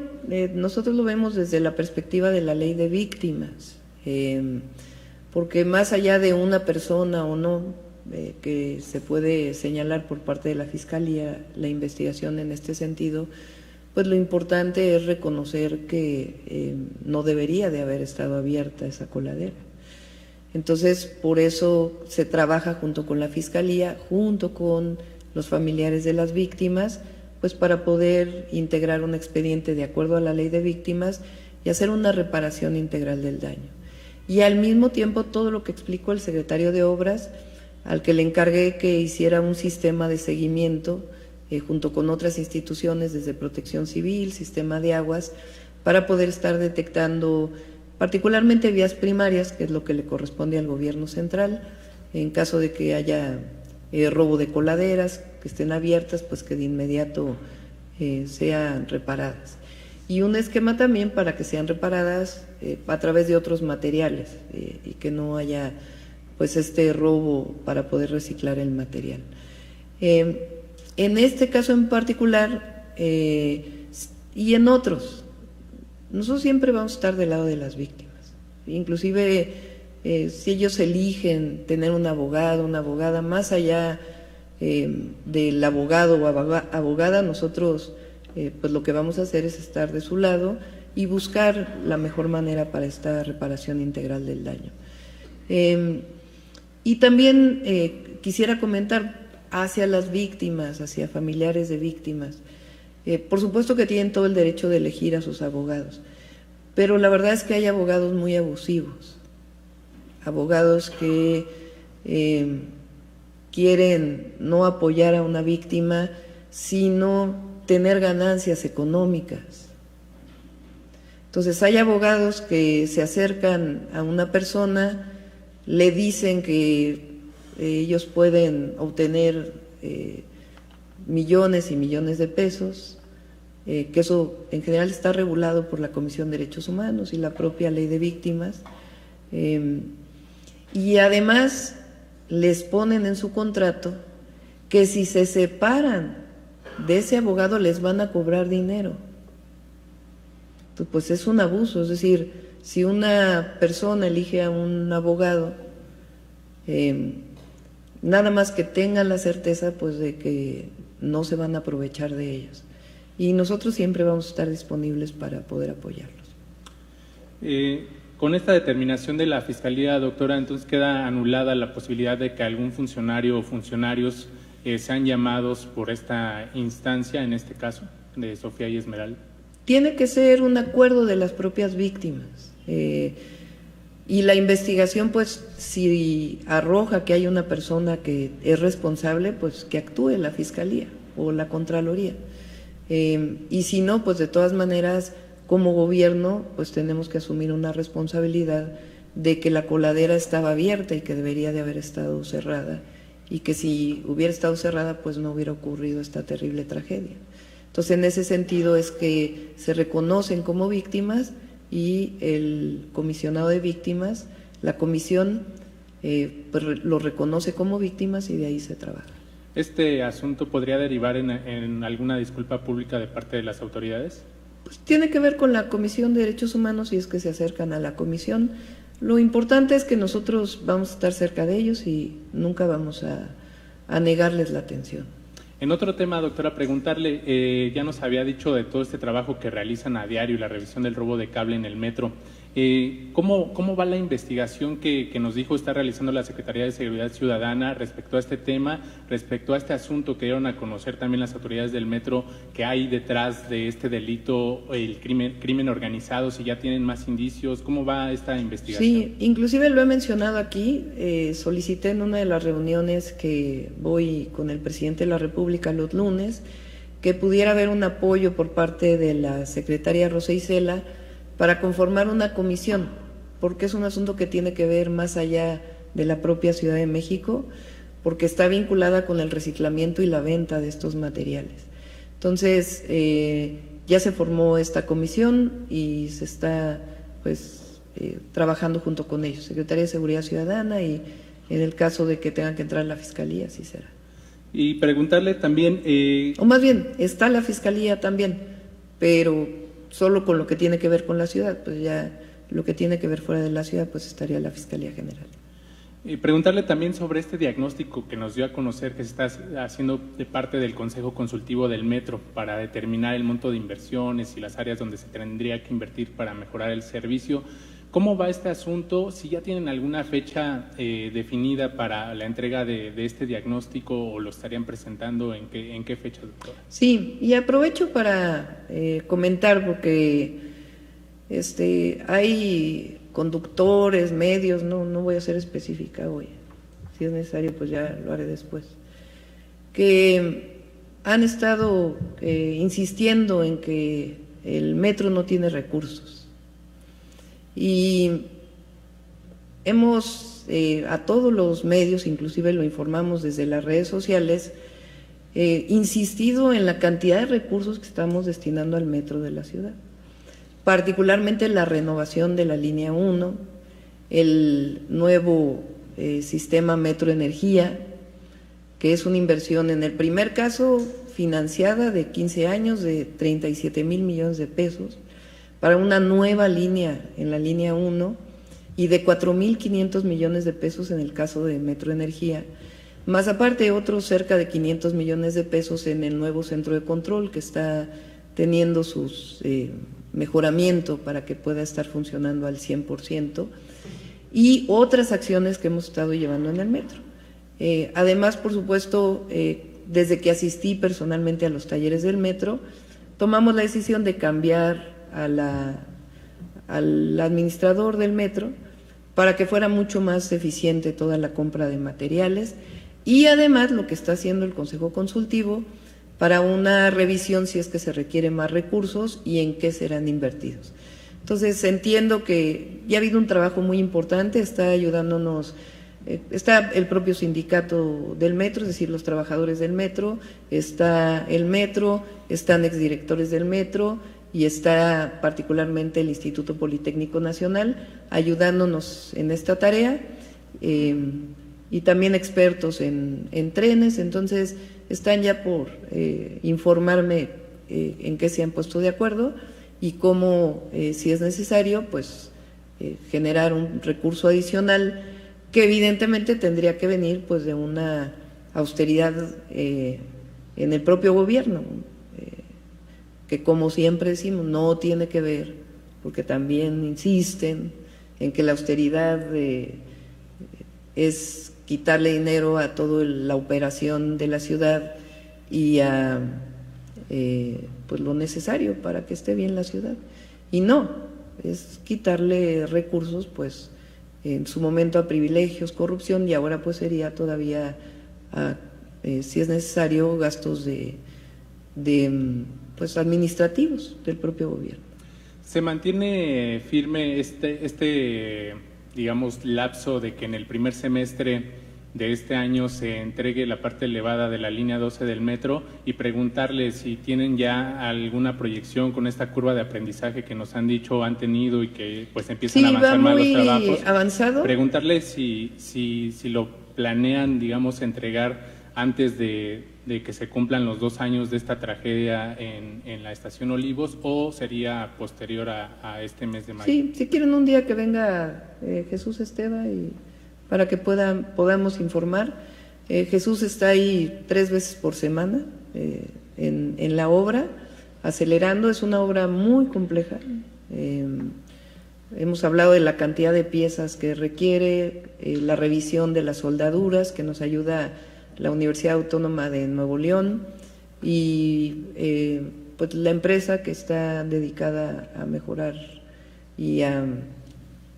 nosotros lo vemos desde la perspectiva de la ley de víctimas, porque más allá de una persona o no que se puede señalar por parte de la Fiscalía la investigación en este sentido, pues lo importante es reconocer que no debería de haber estado abierta esa coladera. Entonces, por eso se trabaja junto con la Fiscalía, junto con los familiares de las víctimas, pues para poder integrar un expediente de acuerdo a la ley de víctimas y hacer una reparación integral del daño. Y al mismo tiempo, todo lo que explicó el secretario de Obras, al que le encargué que hiciera un sistema de seguimiento junto con otras instituciones, desde Protección Civil, Sistema de Aguas, para poder estar detectando particularmente vías primarias, que es lo que le corresponde al gobierno central, en caso de que haya robo de coladeras, que estén abiertas, pues que de inmediato sean reparadas. Y un esquema también para que sean reparadas a través de otros materiales y que no haya pues este robo para poder reciclar el material. En este caso en particular y en otros, nosotros siempre vamos a estar del lado de las víctimas. Inclusive si ellos eligen tener un abogado, una abogada, más allá del abogado o abogada, nosotros pues lo que vamos a hacer es estar de su lado y buscar la mejor manera para esta reparación integral del daño. Y también quisiera comentar hacia las víctimas, hacia familiares de víctimas. Por supuesto que tienen todo el derecho de elegir a sus abogados, pero la verdad es que hay abogados muy abusivos, abogados que quieren no apoyar a una víctima, sino tener ganancias económicas. Entonces hay abogados que se acercan a una persona, le dicen que ellos pueden obtener millones y millones de pesos, que eso en general está regulado por la Comisión de Derechos Humanos y la propia Ley de Víctimas, y además les ponen en su contrato que si se separan de ese abogado les van a cobrar dinero. Entonces, pues es un abuso, es decir, si una persona elige a un abogado, nada más que tengan la certeza pues de que no se van a aprovechar de ellos. Y nosotros siempre vamos a estar disponibles para poder apoyarlos. Con esta determinación de la Fiscalía, doctora, entonces queda anulada la posibilidad de que algún funcionario o funcionarios sean llamados por esta instancia, en este caso, de Sofía y Esmeralda. Tiene que ser un acuerdo de las propias víctimas. Y la investigación, pues, si arroja que hay una persona que es responsable, pues que actúe la Fiscalía o la Contraloría. Y si no, pues de todas maneras, como gobierno, pues tenemos que asumir una responsabilidad de que la coladera estaba abierta y que debería de haber estado cerrada, y que si hubiera estado cerrada, pues no hubiera ocurrido esta terrible tragedia. Entonces, en ese sentido es que se reconocen como víctimas, y el comisionado de víctimas, la comisión, pues lo reconoce como víctimas, y de ahí se trabaja. ¿Este asunto podría derivar en alguna disculpa pública de parte de las autoridades? Pues tiene que ver con la Comisión de Derechos Humanos, y es que se acercan a la comisión. Lo importante es que nosotros vamos a estar cerca de ellos y nunca vamos a negarles la atención. En otro tema, doctora, preguntarle, ya nos había dicho de todo este trabajo que realizan a diario, la revisión del robo de cable en el metro. ¿Cómo va la investigación que nos dijo está realizando la Secretaría de Seguridad Ciudadana respecto a este tema, respecto a este asunto que dieron a conocer también las autoridades del metro, que hay detrás de este delito, el crimen organizado, si ya tienen más indicios? ¿Cómo va esta investigación? Sí, inclusive lo he mencionado aquí, solicité en una de las reuniones que voy con el presidente de la República los lunes, que pudiera haber un apoyo por parte de la secretaria Rosa Isela para conformar una comisión, porque es un asunto que tiene que ver más allá de la propia Ciudad de México, porque está vinculada con el reciclamiento y la venta de estos materiales. Entonces, ya se formó esta comisión y se está trabajando junto con ellos, Secretaría de Seguridad Ciudadana, y en el caso de que tengan que entrar a la Fiscalía, así será. Y preguntarle también… O más bien, está la Fiscalía también, pero solo con lo que tiene que ver con la ciudad, pues ya lo que tiene que ver fuera de la ciudad, pues estaría la Fiscalía General. Y preguntarle también sobre este diagnóstico que nos dio a conocer que se está haciendo de parte del Consejo Consultivo del Metro para determinar el monto de inversiones y las áreas donde se tendría que invertir para mejorar el servicio. ¿Cómo va este asunto? Si ya tienen alguna fecha definida para la entrega de este diagnóstico, o lo estarían presentando, ¿en qué fecha, doctora? Sí, y aprovecho para comentar, porque hay conductores, medios, no voy a ser específica hoy, si es necesario pues ya lo haré después, que han estado insistiendo en que el metro no tiene recursos. Y hemos, a todos los medios, inclusive lo informamos desde las redes sociales, insistido en la cantidad de recursos que estamos destinando al metro de la ciudad, particularmente la renovación de la línea 1, el nuevo sistema Metro Energía, que es una inversión en el primer caso financiada de 15 años de 37,000 millones de pesos, para una nueva línea en la línea 1, y de 4,500 millones de pesos en el caso de Metro Energía, más aparte otros cerca de 500 millones de pesos en el nuevo centro de control, que está teniendo sus mejoramiento para que pueda estar funcionando al 100%, y otras acciones que hemos estado llevando en el metro. Además, por supuesto, desde que asistí personalmente a los talleres del metro, tomamos la decisión de cambiar al administrador del metro para que fuera mucho más eficiente toda la compra de materiales, y además lo que está haciendo el Consejo Consultivo para una revisión si es que se requieren más recursos y en qué serán invertidos. Entonces entiendo que ya ha habido un trabajo muy importante, está ayudándonos, está el propio sindicato del metro, es decir, los trabajadores del metro, está el metro, están exdirectores del metro, y está particularmente el Instituto Politécnico Nacional ayudándonos en esta tarea, y también expertos en trenes. Entonces están ya por informarme en qué se han puesto de acuerdo y cómo, si es necesario, pues generar un recurso adicional que evidentemente tendría que venir pues de una austeridad en el propio gobierno, que como siempre decimos, no tiene que ver, porque también insisten en que la austeridad es quitarle dinero a toda la operación de la ciudad y a pues lo necesario para que esté bien la ciudad. Y no, es quitarle recursos pues en su momento a privilegios, corrupción, y ahora pues sería todavía, si es necesario, gastos pues administrativos del propio gobierno. ¿Se mantiene firme digamos, lapso de que en el primer semestre de este año se entregue la parte elevada de la línea 12 del metro, y preguntarle si tienen ya alguna proyección con esta curva de aprendizaje que nos han dicho han tenido y que pues empiezan a avanzar más los trabajos? Avanzado. Preguntarle si lo planean, digamos, entregar antes de que se cumplan los 2 años de esta tragedia en la Estación Olivos, o sería posterior a este mes de mayo. Sí, si quieren un día que venga Jesús Esteva y para que podamos informar. Jesús está ahí 3 veces por semana en la obra, acelerando. Es una obra muy compleja. Hemos hablado de la cantidad de piezas que requiere, la revisión de las soldaduras que nos ayuda la Universidad Autónoma de Nuevo León, y pues la empresa que está dedicada a mejorar y a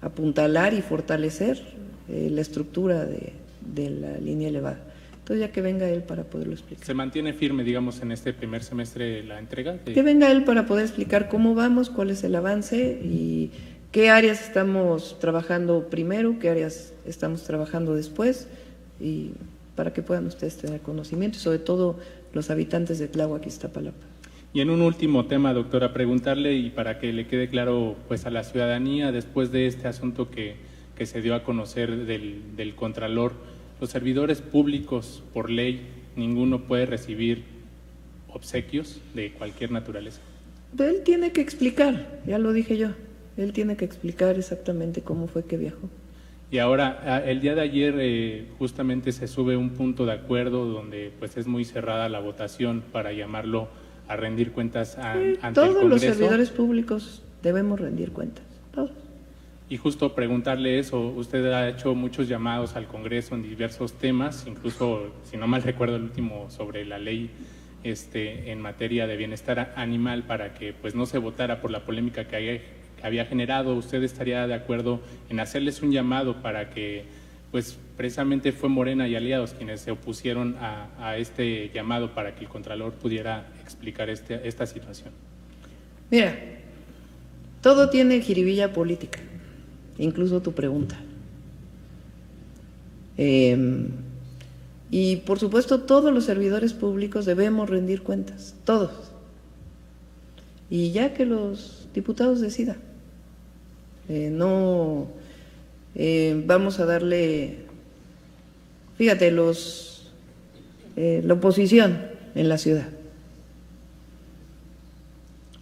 apuntalar y fortalecer la estructura de la línea elevada. Entonces ya que venga él para poderlo explicar. ¿Se mantiene firme, digamos, en este primer semestre la entrega? Que venga él para poder explicar cómo vamos, cuál es el avance y qué áreas estamos trabajando primero, qué áreas estamos trabajando después, y para que puedan ustedes tener conocimiento, y sobre todo los habitantes de Tláhuac y Iztapalapa. Y en un último tema, doctora, preguntarle, y para que le quede claro pues a la ciudadanía, después de este asunto que se dio a conocer del Contralor, los servidores públicos, por ley, ninguno puede recibir obsequios de cualquier naturaleza. Él tiene que explicar, ya lo dije yo, él tiene que explicar exactamente cómo fue que viajó. Y ahora, el día de ayer justamente se sube un punto de acuerdo donde pues es muy cerrada la votación para llamarlo a rendir cuentas ante el Congreso. Todos los servidores públicos debemos rendir cuentas, todos. Y justo preguntarle eso, usted ha hecho muchos llamados al Congreso en diversos temas, incluso, si no mal recuerdo, el último sobre la ley en materia de bienestar animal, para que pues no se votara por la polémica que había generado. ¿Usted estaría de acuerdo en hacerles un llamado para que, pues precisamente fue Morena y aliados quienes se opusieron a este llamado para que el Contralor pudiera explicar esta situación? Mira, todo tiene jiribilla política, incluso tu pregunta. Y por supuesto todos los servidores públicos debemos rendir cuentas, todos. Y ya que los diputados decidan, no vamos a darle, fíjate, la oposición en la ciudad.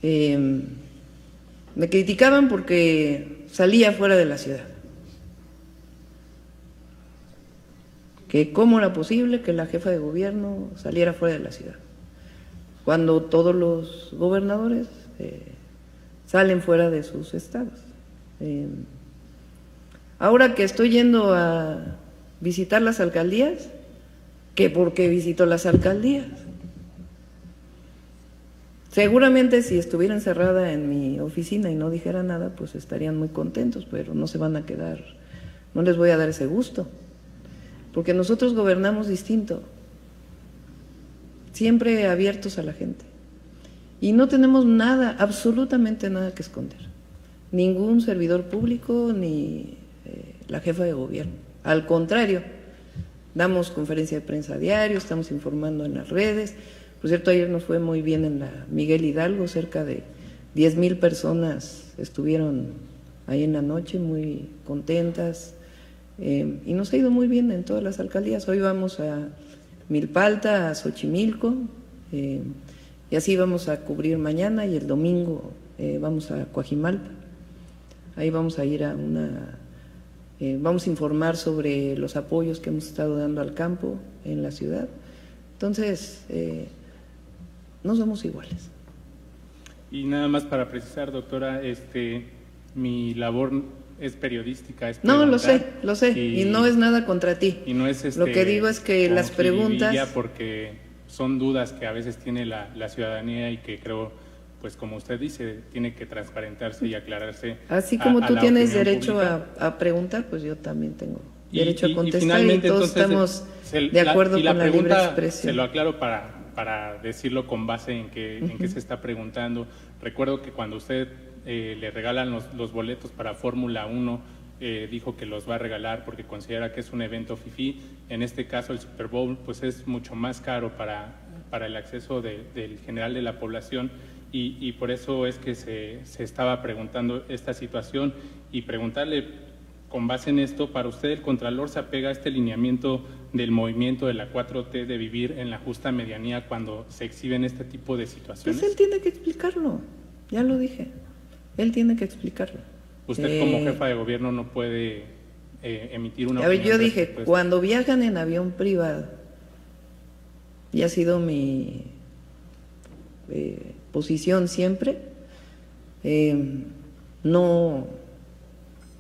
Me criticaban porque salía fuera de la ciudad. Que cómo era posible que la jefa de gobierno saliera fuera de la ciudad, cuando todos los gobernadores salen fuera de sus estados. Ahora que estoy yendo a visitar las alcaldías, ¿que por qué visito las alcaldías? Seguramente si estuviera encerrada en mi oficina y no dijera nada, pues estarían muy contentos, pero no se van a quedar, no les voy a dar ese gusto, porque nosotros gobernamos distinto, siempre abiertos a la gente, y no tenemos nada, absolutamente nada que esconder, ningún servidor público ni la jefa de gobierno. Al contrario, damos conferencia de prensa a diario, estamos informando en las redes. Por cierto, ayer nos fue muy bien en la Miguel Hidalgo, cerca de 10,000 personas estuvieron ahí en la noche, muy contentas, y nos ha ido muy bien en todas las alcaldías. Hoy vamos a Milpalta, a Xochimilco, y así vamos a cubrir mañana, y el domingo vamos a Coajimalpa. Ahí vamos a ir vamos a informar sobre los apoyos que hemos estado dando al campo en la ciudad. Entonces, no somos iguales. Y nada más para precisar, doctora, mi labor es periodística. Es no, lo sé, y no es nada contra ti. Y no es lo que digo es que las preguntas, porque son dudas que a veces tiene la ciudadanía y que creo pues como usted dice, tiene que transparentarse y aclararse. Así como tú la tienes opinión derecho pública. a preguntar, pues yo también tengo derecho a contestar, y finalmente, todos entonces, estamos de acuerdo con la libre pregunta, expresión. se lo aclaro para decirlo con base en qué se está preguntando. Recuerdo que cuando usted le regalan los boletos para Fórmula 1, dijo que los va a regalar porque considera que es un evento fifí. En este caso el Super Bowl pues es mucho más caro para el acceso del general de la población, y por eso es que se estaba preguntando esta situación, y preguntarle con base en esto, para usted el Contralor se apega a este lineamiento del movimiento de la 4T de vivir en la justa medianía cuando se exhiben este tipo de situaciones. Pues él tiene que explicarlo, ya lo dije, él tiene que explicarlo. Usted como jefa de gobierno no puede emitir una A ver, opinión yo dije, respecto a esto. cuando viajan en avión privado, y ha sido mi posición siempre, no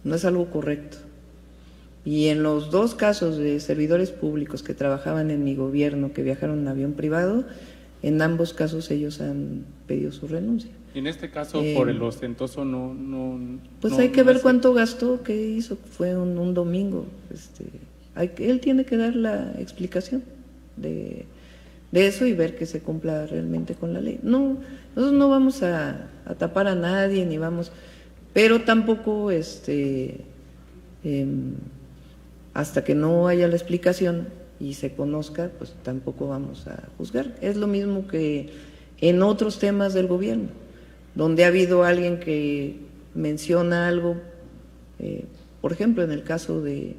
es algo correcto. Y en los dos casos de servidores públicos que trabajaban en mi gobierno, que viajaron en avión privado, en ambos casos ellos han pedido su renuncia. Y en este caso, por el ostentoso, pues no, hay que no ver es- cuánto gastó, qué hizo, fue un domingo. Él tiene que dar la explicación de eso y ver que se cumpla realmente con la ley. No, nosotros no vamos a tapar a nadie, ni vamos, pero tampoco hasta que no haya la explicación y se conozca, pues tampoco vamos a juzgar. Es lo mismo que en otros temas del gobierno, donde ha habido alguien que menciona algo, por ejemplo, en el caso del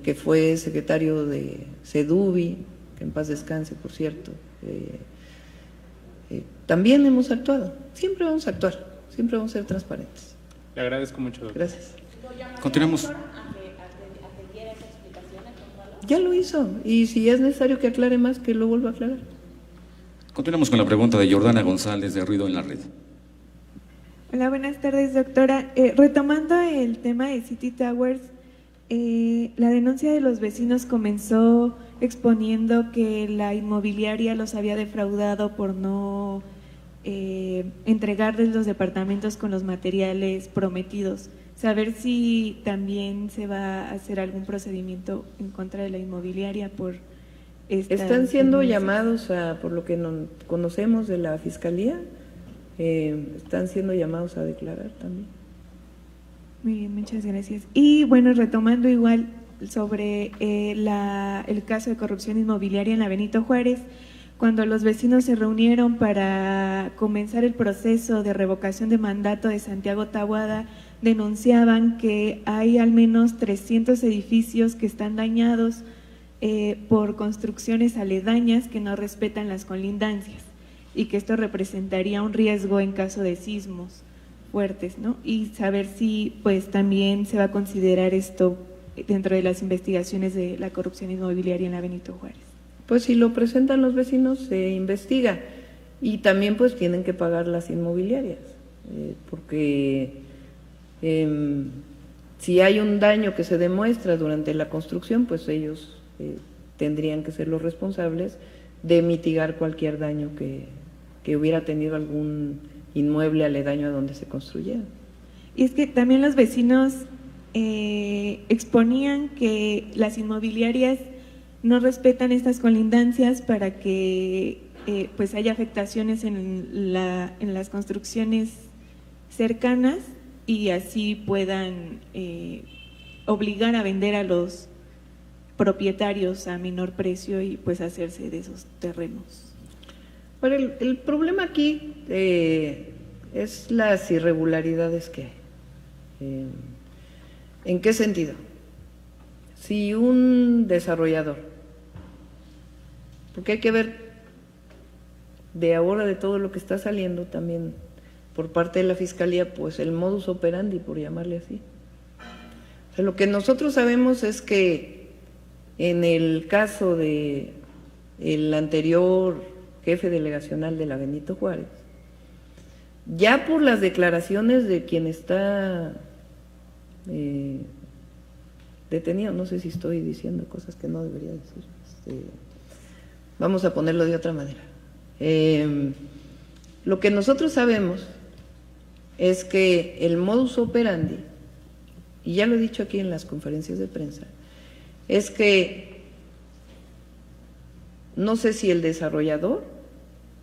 que fue secretario de Sedubi, que en paz descanse, por cierto, también hemos actuado, siempre vamos a actuar, siempre vamos a ser transparentes. Le agradezco mucho, doctor. Gracias. Continuamos. Ya lo hizo, y si es necesario que aclare más, que lo vuelva a aclarar. Continuamos con la pregunta de Jordana González de Ruido en la Red. Hola, buenas tardes, doctora. Retomando el tema de City Towers, la denuncia de los vecinos comenzó exponiendo que la inmobiliaria los había defraudado por no entregarles los departamentos con los materiales prometidos. Saber si también se va a hacer algún procedimiento en contra de la inmobiliaria por esta Están siendo denuncia. llamados, por lo que conocemos de la Fiscalía, están siendo llamados a declarar también. Muy bien, muchas gracias. Y bueno, retomando igual sobre el caso de corrupción inmobiliaria en la Benito Juárez, cuando los vecinos se reunieron para comenzar el proceso de revocación de mandato de Santiago Taboada, denunciaban que hay al menos 300 edificios que están dañados por construcciones aledañas que no respetan las colindancias, y que esto representaría un riesgo en caso de sismos fuertes, ¿no? Y saber si pues también se va a considerar esto dentro de las investigaciones de la corrupción inmobiliaria en la Benito Juárez. Pues si lo presentan los vecinos, se investiga, y también pues tienen que pagar las inmobiliarias, porque si hay un daño que se demuestra durante la construcción, pues ellos tendrían que ser los responsables de mitigar cualquier daño que hubiera tenido algún inmueble aledaño a donde se construyera. Y es que también los vecinos exponían que las inmobiliarias no respetan estas colindancias para que pues haya afectaciones en las construcciones cercanas, y así puedan obligar a vender a los propietarios a menor precio y pues hacerse de esos terrenos. Pero el problema aquí es las irregularidades que hay. ¿En qué sentido? Si un desarrollador, porque hay que ver de ahora de todo lo que está saliendo también por parte de la Fiscalía, pues el modus operandi, por llamarle así. O sea, lo que nosotros sabemos es que en el caso de el anterior jefe delegacional de la Benito Juárez, ya por las declaraciones de quien está detenido, no sé si estoy diciendo cosas que no debería decir, vamos a ponerlo de otra manera. Lo que nosotros sabemos es que el modus operandi, y ya lo he dicho aquí en las conferencias de prensa, es que no sé si el desarrollador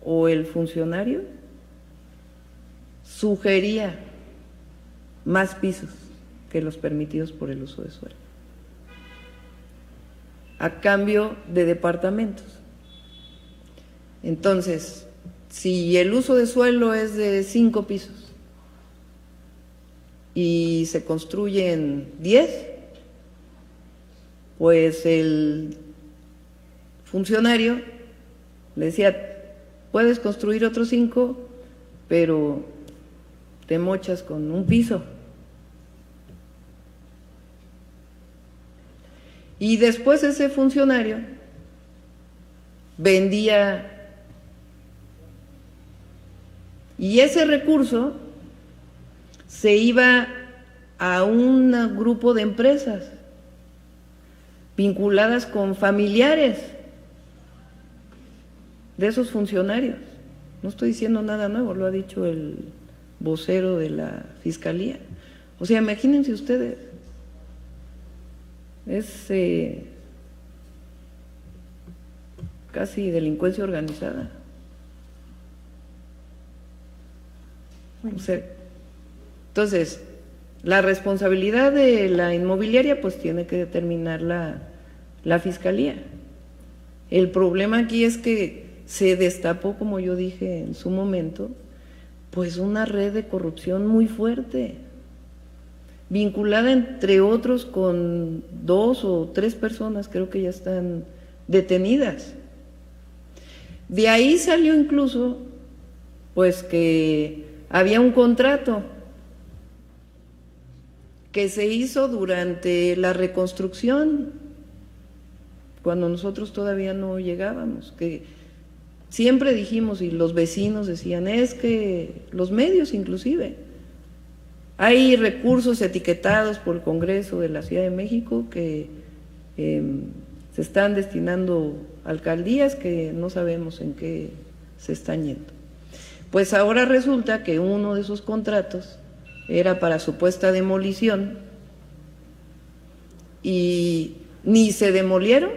o el funcionario sugería más pisos que los permitidos por el uso de suelo, a cambio de departamentos. Entonces, si el uso de suelo es de 5 pisos y se construyen 10, pues el funcionario le decía, puedes construir otros 5, pero te mochas con un piso. Y después ese funcionario vendía, y ese recurso se iba a un grupo de empresas vinculadas con familiares de esos funcionarios. No estoy diciendo nada nuevo, lo ha dicho el vocero de la Fiscalía. O sea, imagínense ustedes, es casi delincuencia organizada. O sea, entonces, la responsabilidad de la inmobiliaria pues tiene que determinar la Fiscalía. El problema aquí es que se destapó, como yo dije en su momento, pues una red de corrupción muy fuerte, vinculada entre otros con 2 o 3 personas, creo que ya están detenidas. De ahí salió incluso pues que había un contrato que se hizo durante la reconstrucción, cuando nosotros todavía no llegábamos, que siempre dijimos, y los vecinos decían, es que los medios inclusive, hay recursos etiquetados por el Congreso de la Ciudad de México que se están destinando a alcaldías que no sabemos en qué se están yendo. Pues ahora resulta que uno de esos contratos era para supuesta demolición y ni se demolieron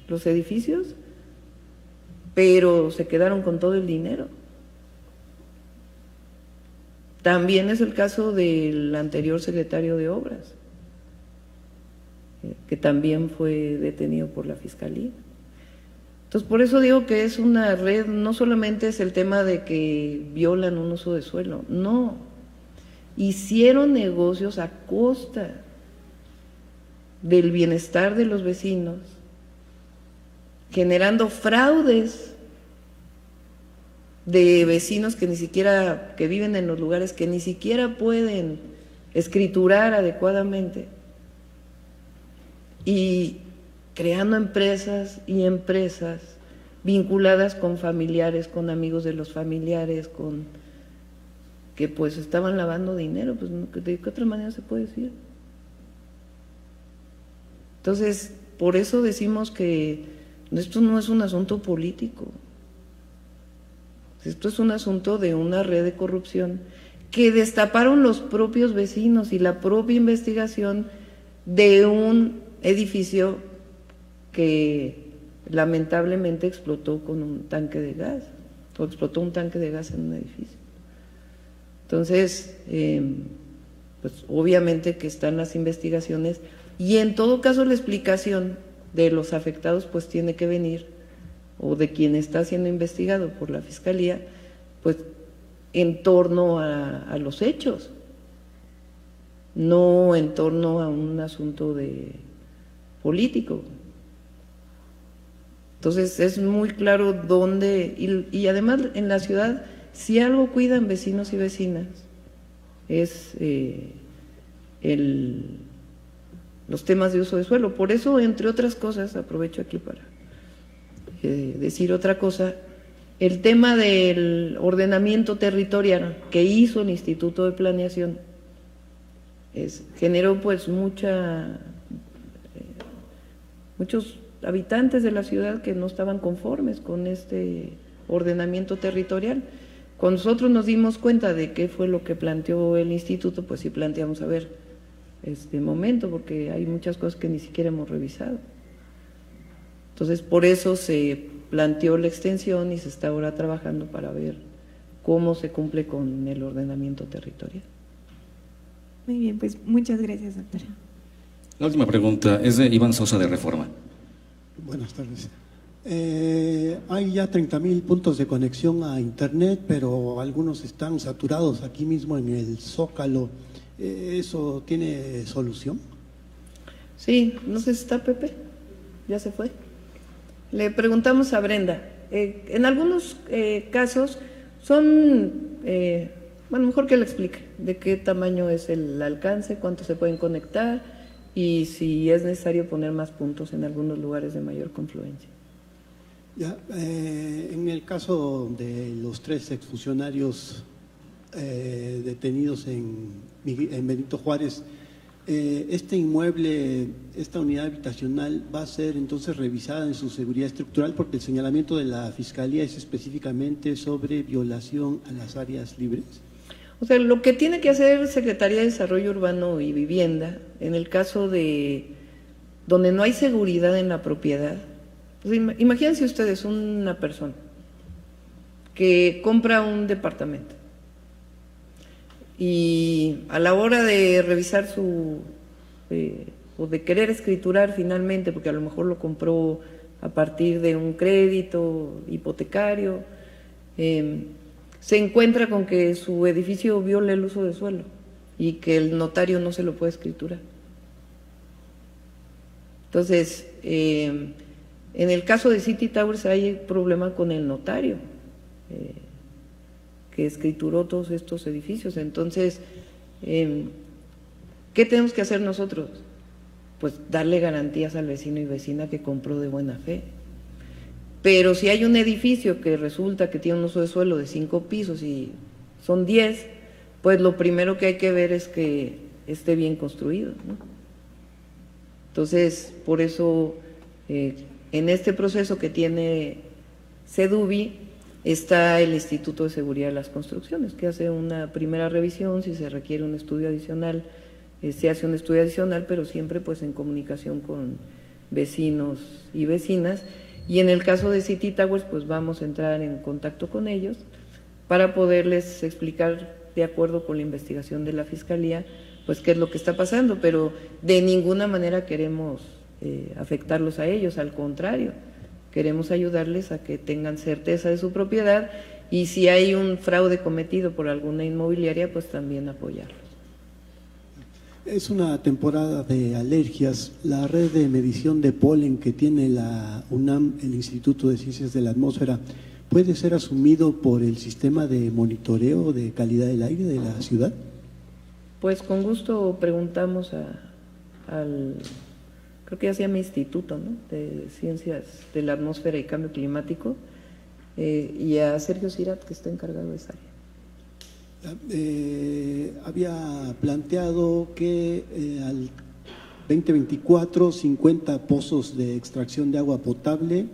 los edificios, pero se quedaron con todo el dinero. También es el caso del anterior secretario de Obras, que también fue detenido por la Fiscalía. Entonces, por eso digo que es una red, no solamente es el tema de que violan un uso de suelo, no, hicieron negocios a costa del bienestar de los vecinos, generando fraudes de vecinos que ni siquiera, que viven en los lugares que ni siquiera pueden escriturar adecuadamente, y creando empresas y empresas vinculadas con familiares, con amigos de los familiares, con que pues estaban lavando dinero, pues ¿de qué otra manera se puede decir? Entonces, por eso decimos que esto no es un asunto político. Esto es un asunto de una red de corrupción que destaparon los propios vecinos y la propia investigación de un edificio que lamentablemente explotó con un tanque de gas, o explotó un tanque de gas en un edificio. Entonces, pues obviamente que están las investigaciones y en todo caso la explicación de los afectados pues tiene que venir, o de quien está siendo investigado por la Fiscalía, pues en torno a los hechos, no en torno a un asunto político. Entonces es muy claro dónde, y además en la ciudad, si algo cuidan vecinos y vecinas, es los temas de uso de suelo. Por eso, entre otras cosas, aprovecho aquí para decir otra cosa, el tema del ordenamiento territorial que hizo el Instituto de Planeación generó pues muchos habitantes de la ciudad que no estaban conformes con este ordenamiento territorial. Cuando nosotros nos dimos cuenta de qué fue lo que planteó el instituto, pues sí planteamos, a ver, momento, porque hay muchas cosas que ni siquiera hemos revisado. Entonces, por eso se planteó la extensión y se está ahora trabajando para ver cómo se cumple con el ordenamiento territorial. Muy bien, pues muchas gracias, doctora. La última pregunta es de Iván Sosa, de Reforma. Buenas tardes. Hay ya 30.000 puntos de conexión a Internet, pero algunos están saturados aquí mismo en el Zócalo. ¿Eso tiene solución? Sí, no sé si está Pepe, ya se fue. Le preguntamos a Brenda. En algunos casos son, bueno, mejor que le explique de qué tamaño es el alcance, cuánto se pueden conectar y si es necesario poner más puntos en algunos lugares de mayor confluencia. Ya, en el caso de los 3 exfuncionarios detenidos en Benito Juárez, este inmueble, esta unidad habitacional va a ser entonces revisada en su seguridad estructural, porque el señalamiento de la Fiscalía es específicamente sobre violación a las áreas libres. O sea, lo que tiene que hacer Secretaría de Desarrollo Urbano y Vivienda, en el caso de donde no hay seguridad en la propiedad, pues imagínense ustedes una persona que compra un departamento y a la hora de revisar o de querer escriturar finalmente, porque a lo mejor lo compró a partir de un crédito hipotecario, se encuentra con que su edificio viola el uso de suelo y que el notario no se lo puede escriturar. Entonces, en el caso de City Towers hay problema con el notario, que escrituró todos estos edificios. Entonces, ¿qué tenemos que hacer nosotros? Pues darle garantías al vecino y vecina que compró de buena fe. Pero si hay un edificio que resulta que tiene un uso de suelo de 5 pisos y son 10, pues lo primero que hay que ver es que esté bien construido, ¿no? Entonces, por eso, en este proceso que tiene CEDUBI, está el Instituto de Seguridad de las Construcciones, que hace una primera revisión. Si se requiere un estudio adicional, se hace un estudio adicional, pero siempre pues en comunicación con vecinos y vecinas. Y en el caso de City Towers, pues vamos a entrar en contacto con ellos para poderles explicar, de acuerdo con la investigación de la Fiscalía, pues qué es lo que está pasando, pero de ninguna manera queremos afectarlos a ellos, al contrario, queremos ayudarles a que tengan certeza de su propiedad y si hay un fraude cometido por alguna inmobiliaria, pues también apoyarlos. Es una temporada de alergias. La red de medición de polen que tiene la UNAM, el Instituto de Ciencias de la Atmósfera, ¿puede ser asumido por el sistema de monitoreo de calidad del aire de la ciudad? Pues con gusto preguntamos al, creo que ya se llama Instituto, ¿no?, de Ciencias de la Atmósfera y Cambio Climático, y a Sergio Sirat, que está encargado de esa área. Había planteado que al 2024 50 pozos de extracción de agua potable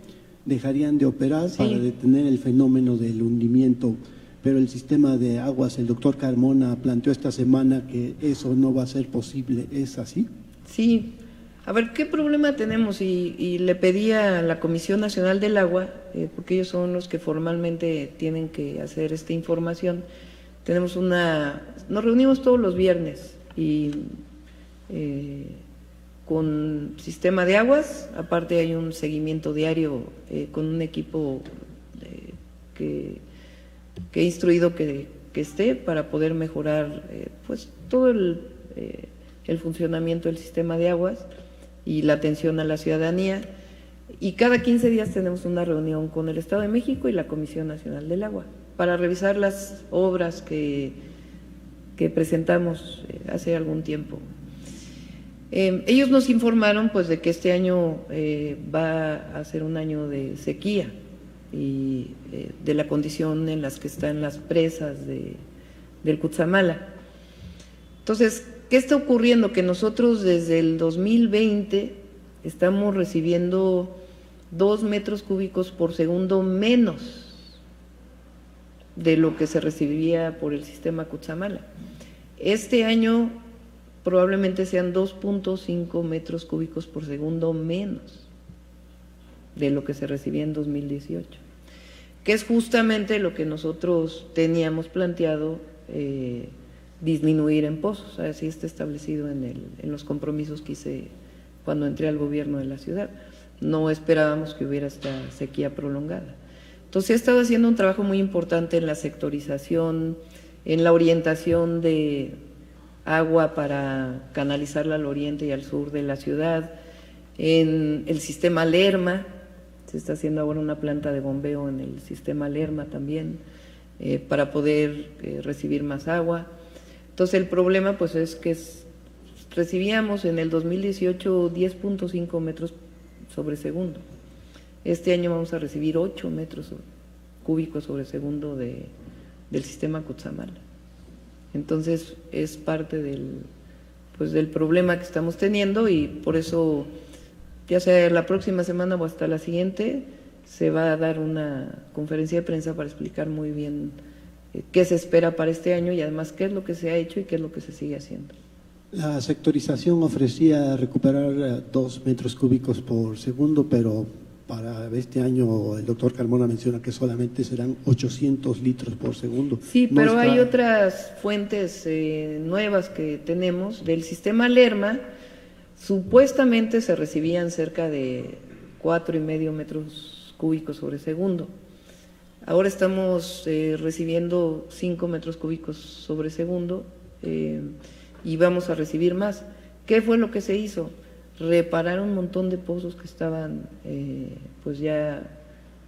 dejarían de operar para detener el fenómeno del hundimiento, pero el sistema de aguas, el doctor Carmona planteó esta semana que eso no va a ser posible. ¿Es así? Sí. A ver, ¿qué problema tenemos? Y le pedí a la Comisión Nacional del Agua, porque ellos son los que formalmente tienen que hacer esta información. Tenemos nos reunimos todos los viernes y con sistema de aguas, aparte hay un seguimiento diario con un equipo que he instruido que esté para poder mejorar pues todo el funcionamiento del sistema de aguas y la atención a la ciudadanía. Y cada 15 días tenemos una reunión con el Estado de México y la Comisión Nacional del Agua para revisar las obras que presentamos hace algún tiempo. Ellos nos informaron pues de que este año va a ser un año de sequía y de la condición en las que están las presas del Cutzamala. Entonces, ¿qué está ocurriendo? Que nosotros desde el 2020 estamos recibiendo 2 metros cúbicos por segundo menos de lo que se recibía por el sistema Cutzamala. Este año probablemente sean 2.5 metros cúbicos por segundo menos de lo que se recibía en 2018, que es justamente lo que nosotros teníamos planteado disminuir en pozos. Así está establecido en los compromisos que hice cuando entré al gobierno de la ciudad. No esperábamos que hubiera esta sequía prolongada. Entonces he estado haciendo un trabajo muy importante en la sectorización, en la orientación de agua para canalizarla al oriente y al sur de la ciudad, en el sistema Lerma. Se está haciendo ahora una planta de bombeo en el sistema Lerma también, para poder recibir más agua. Entonces el problema pues es que recibíamos en el 2018 10.5 metros sobre segundo. Este año vamos a recibir 8 metros cúbicos sobre segundo del sistema Cutzamala. Entonces es parte del problema que estamos teniendo, y por eso, ya sea la próxima semana o hasta la siguiente, se va a dar una conferencia de prensa para explicar muy bien qué se espera para este año y además qué es lo que se ha hecho y qué es lo que se sigue haciendo. La sectorización ofrecía recuperar 2 metros cúbicos por segundo, pero para este año el doctor Carmona menciona que solamente serán 800 litros por segundo. Sí, pero hay otras fuentes nuevas que tenemos del sistema Lerma. Supuestamente se recibían cerca de 4,5 metros cúbicos sobre segundo. Ahora estamos recibiendo 5 metros cúbicos sobre segundo y vamos a recibir más. ¿Qué fue lo que se hizo? Reparar un montón de pozos que estaban pues ya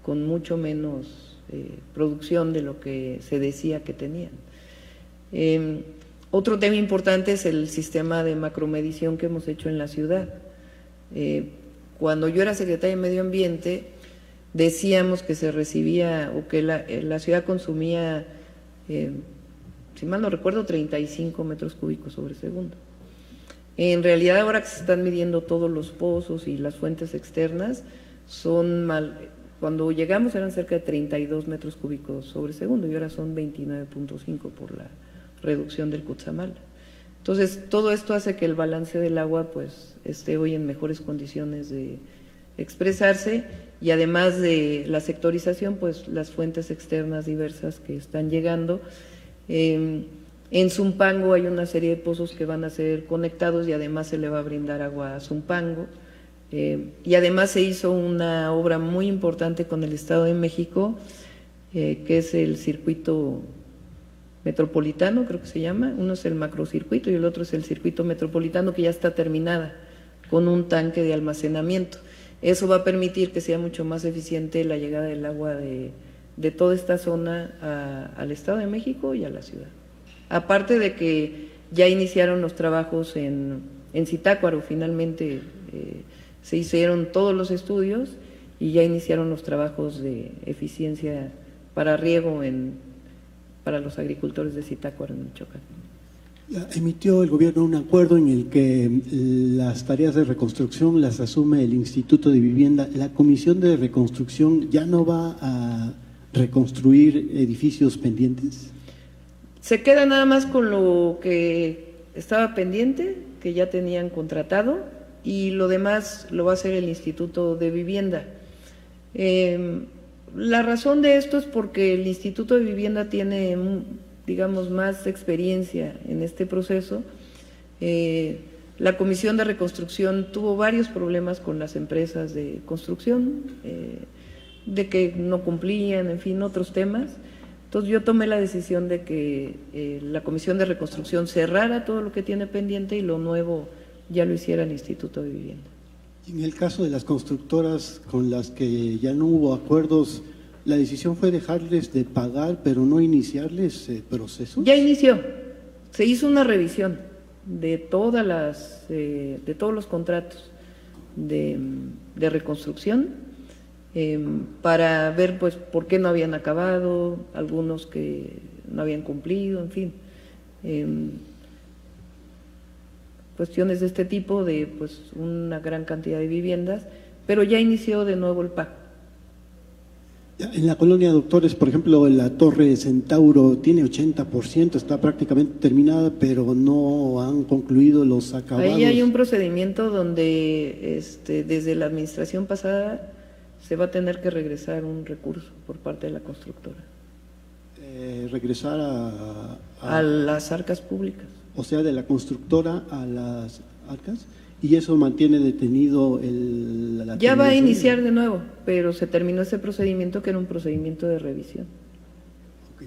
con mucho menos producción de lo que se decía que tenían. Otro tema importante es el sistema de macromedición que hemos hecho en la ciudad. Cuando yo era secretaria de Medio Ambiente, decíamos que se recibía o que la ciudad consumía, si mal no recuerdo, 35 metros cúbicos sobre segundo. En realidad, ahora que se están midiendo todos los pozos y las fuentes externas, cuando llegamos eran cerca de 32 metros cúbicos sobre segundo y ahora son 29.5 por la reducción del Cutzamala. Entonces, todo esto hace que el balance del agua pues esté hoy en mejores condiciones de expresarse, y además de la sectorización, pues las fuentes externas diversas que están llegando. En Zumpango hay una serie de pozos que van a ser conectados y además se le va a brindar agua a Zumpango. Y además se hizo una obra muy importante con el Estado de México, que es el circuito metropolitano, creo que se llama. Uno es el macrocircuito y el otro es el circuito metropolitano, que ya está terminada con un tanque de almacenamiento. Eso va a permitir que sea mucho más eficiente la llegada del agua de toda esta zona al Estado de México y a la ciudad. Aparte de que ya iniciaron los trabajos en Zitácuaro, finalmente se hicieron todos los estudios y ya iniciaron los trabajos de eficiencia para riego para los agricultores de Zitácuaro en Michoacán. Emitió el gobierno un acuerdo en el que las tareas de reconstrucción las asume el Instituto de Vivienda. ¿La Comisión de Reconstrucción ya no va a reconstruir edificios pendientes? Se queda nada más con lo que estaba pendiente, que ya tenían contratado, y lo demás lo va a hacer el Instituto de Vivienda. La razón de esto es porque el Instituto de Vivienda tiene, digamos, más experiencia en este proceso. La Comisión de Reconstrucción tuvo varios problemas con las empresas de construcción, de que no cumplían, en fin, otros temas. Entonces yo tomé la decisión de que la Comisión de Reconstrucción cerrara todo lo que tiene pendiente y lo nuevo ya lo hiciera el Instituto de Vivienda. En el caso de las constructoras con las que ya no hubo acuerdos, ¿la decisión fue dejarles de pagar pero no iniciarles procesos? Ya inició, se hizo una revisión de todos los contratos de reconstrucción, para ver pues por qué no habían acabado, algunos que no habían cumplido, en fin, cuestiones de este tipo, de pues una gran cantidad de viviendas, pero ya inició de nuevo el pago. En la colonia Doctores, por ejemplo, la Torre Centauro tiene 80%, está prácticamente terminada, pero no han concluido los acabados. Ahí hay un procedimiento donde desde la administración pasada se va a tener que regresar un recurso por parte de la constructora. Regresar a las arcas públicas. O sea, de la constructora a las arcas, y eso mantiene detenido la Ya va a iniciar de nuevo, pero se terminó ese procedimiento que era un procedimiento de revisión. Okay.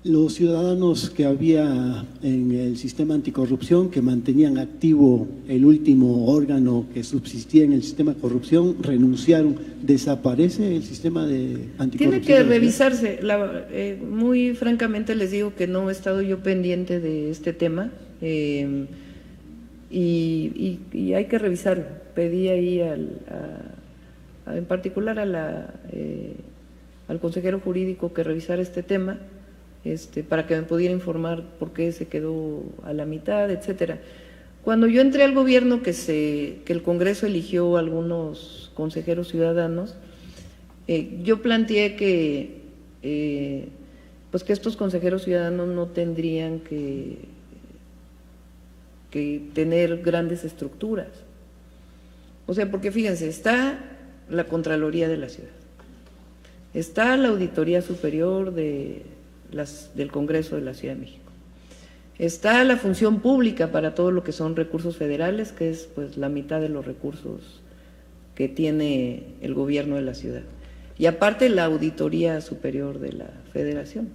Los ciudadanos que había en el sistema anticorrupción, que mantenían activo el último órgano que subsistía en el sistema de corrupción, renunciaron. ¿Desaparece el sistema de anticorrupción? Tiene que revisarse. Muy francamente les digo que no he estado yo pendiente de este tema. Y hay que revisarlo. Pedí ahí en particular al consejero jurídico que revisara este tema, para que me pudiera informar por qué se quedó a la mitad, etcétera. Cuando yo entré al gobierno, que el Congreso eligió algunos consejeros ciudadanos, yo planteé que estos consejeros ciudadanos no tendrían que tener grandes estructuras. O sea, porque fíjense, está la Contraloría de la Ciudad, está la Auditoría Superior del Congreso de la Ciudad de México, está la función pública para todo lo que son recursos federales, que es pues la mitad de los recursos que tiene el gobierno de la ciudad, y aparte la Auditoría Superior de la Federación.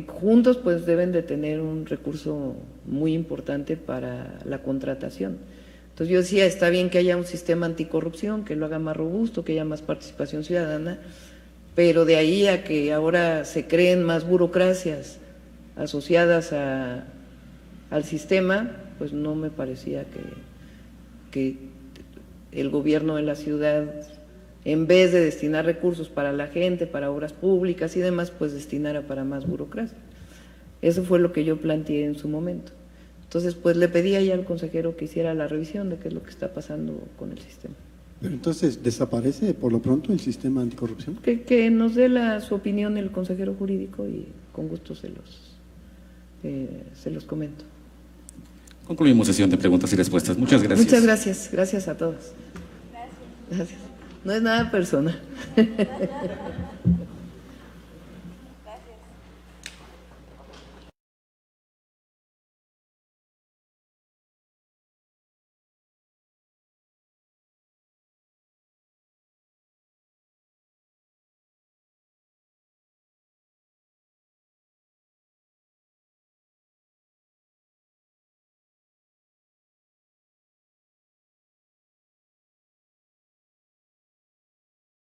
Juntos pues deben de tener un recurso muy importante para la contratación. Entonces yo decía, está bien que haya un sistema anticorrupción, que lo haga más robusto, que haya más participación ciudadana, pero de ahí a que ahora se creen más burocracias asociadas al sistema, pues no me parecía que el gobierno de la ciudad, en vez de destinar recursos para la gente, para obras públicas y demás, pues destinara para más burocracia. Eso fue lo que yo planteé en su momento. Entonces, pues le pedí ahí al consejero que hiciera la revisión de qué es lo que está pasando con el sistema. Pero entonces, ¿desaparece por lo pronto el sistema anticorrupción? Que nos dé su opinión el consejero jurídico y con gusto se los comento. Concluimos sesión de preguntas y respuestas. Muchas gracias. Muchas gracias. Gracias a todos. Gracias. No es nada personal.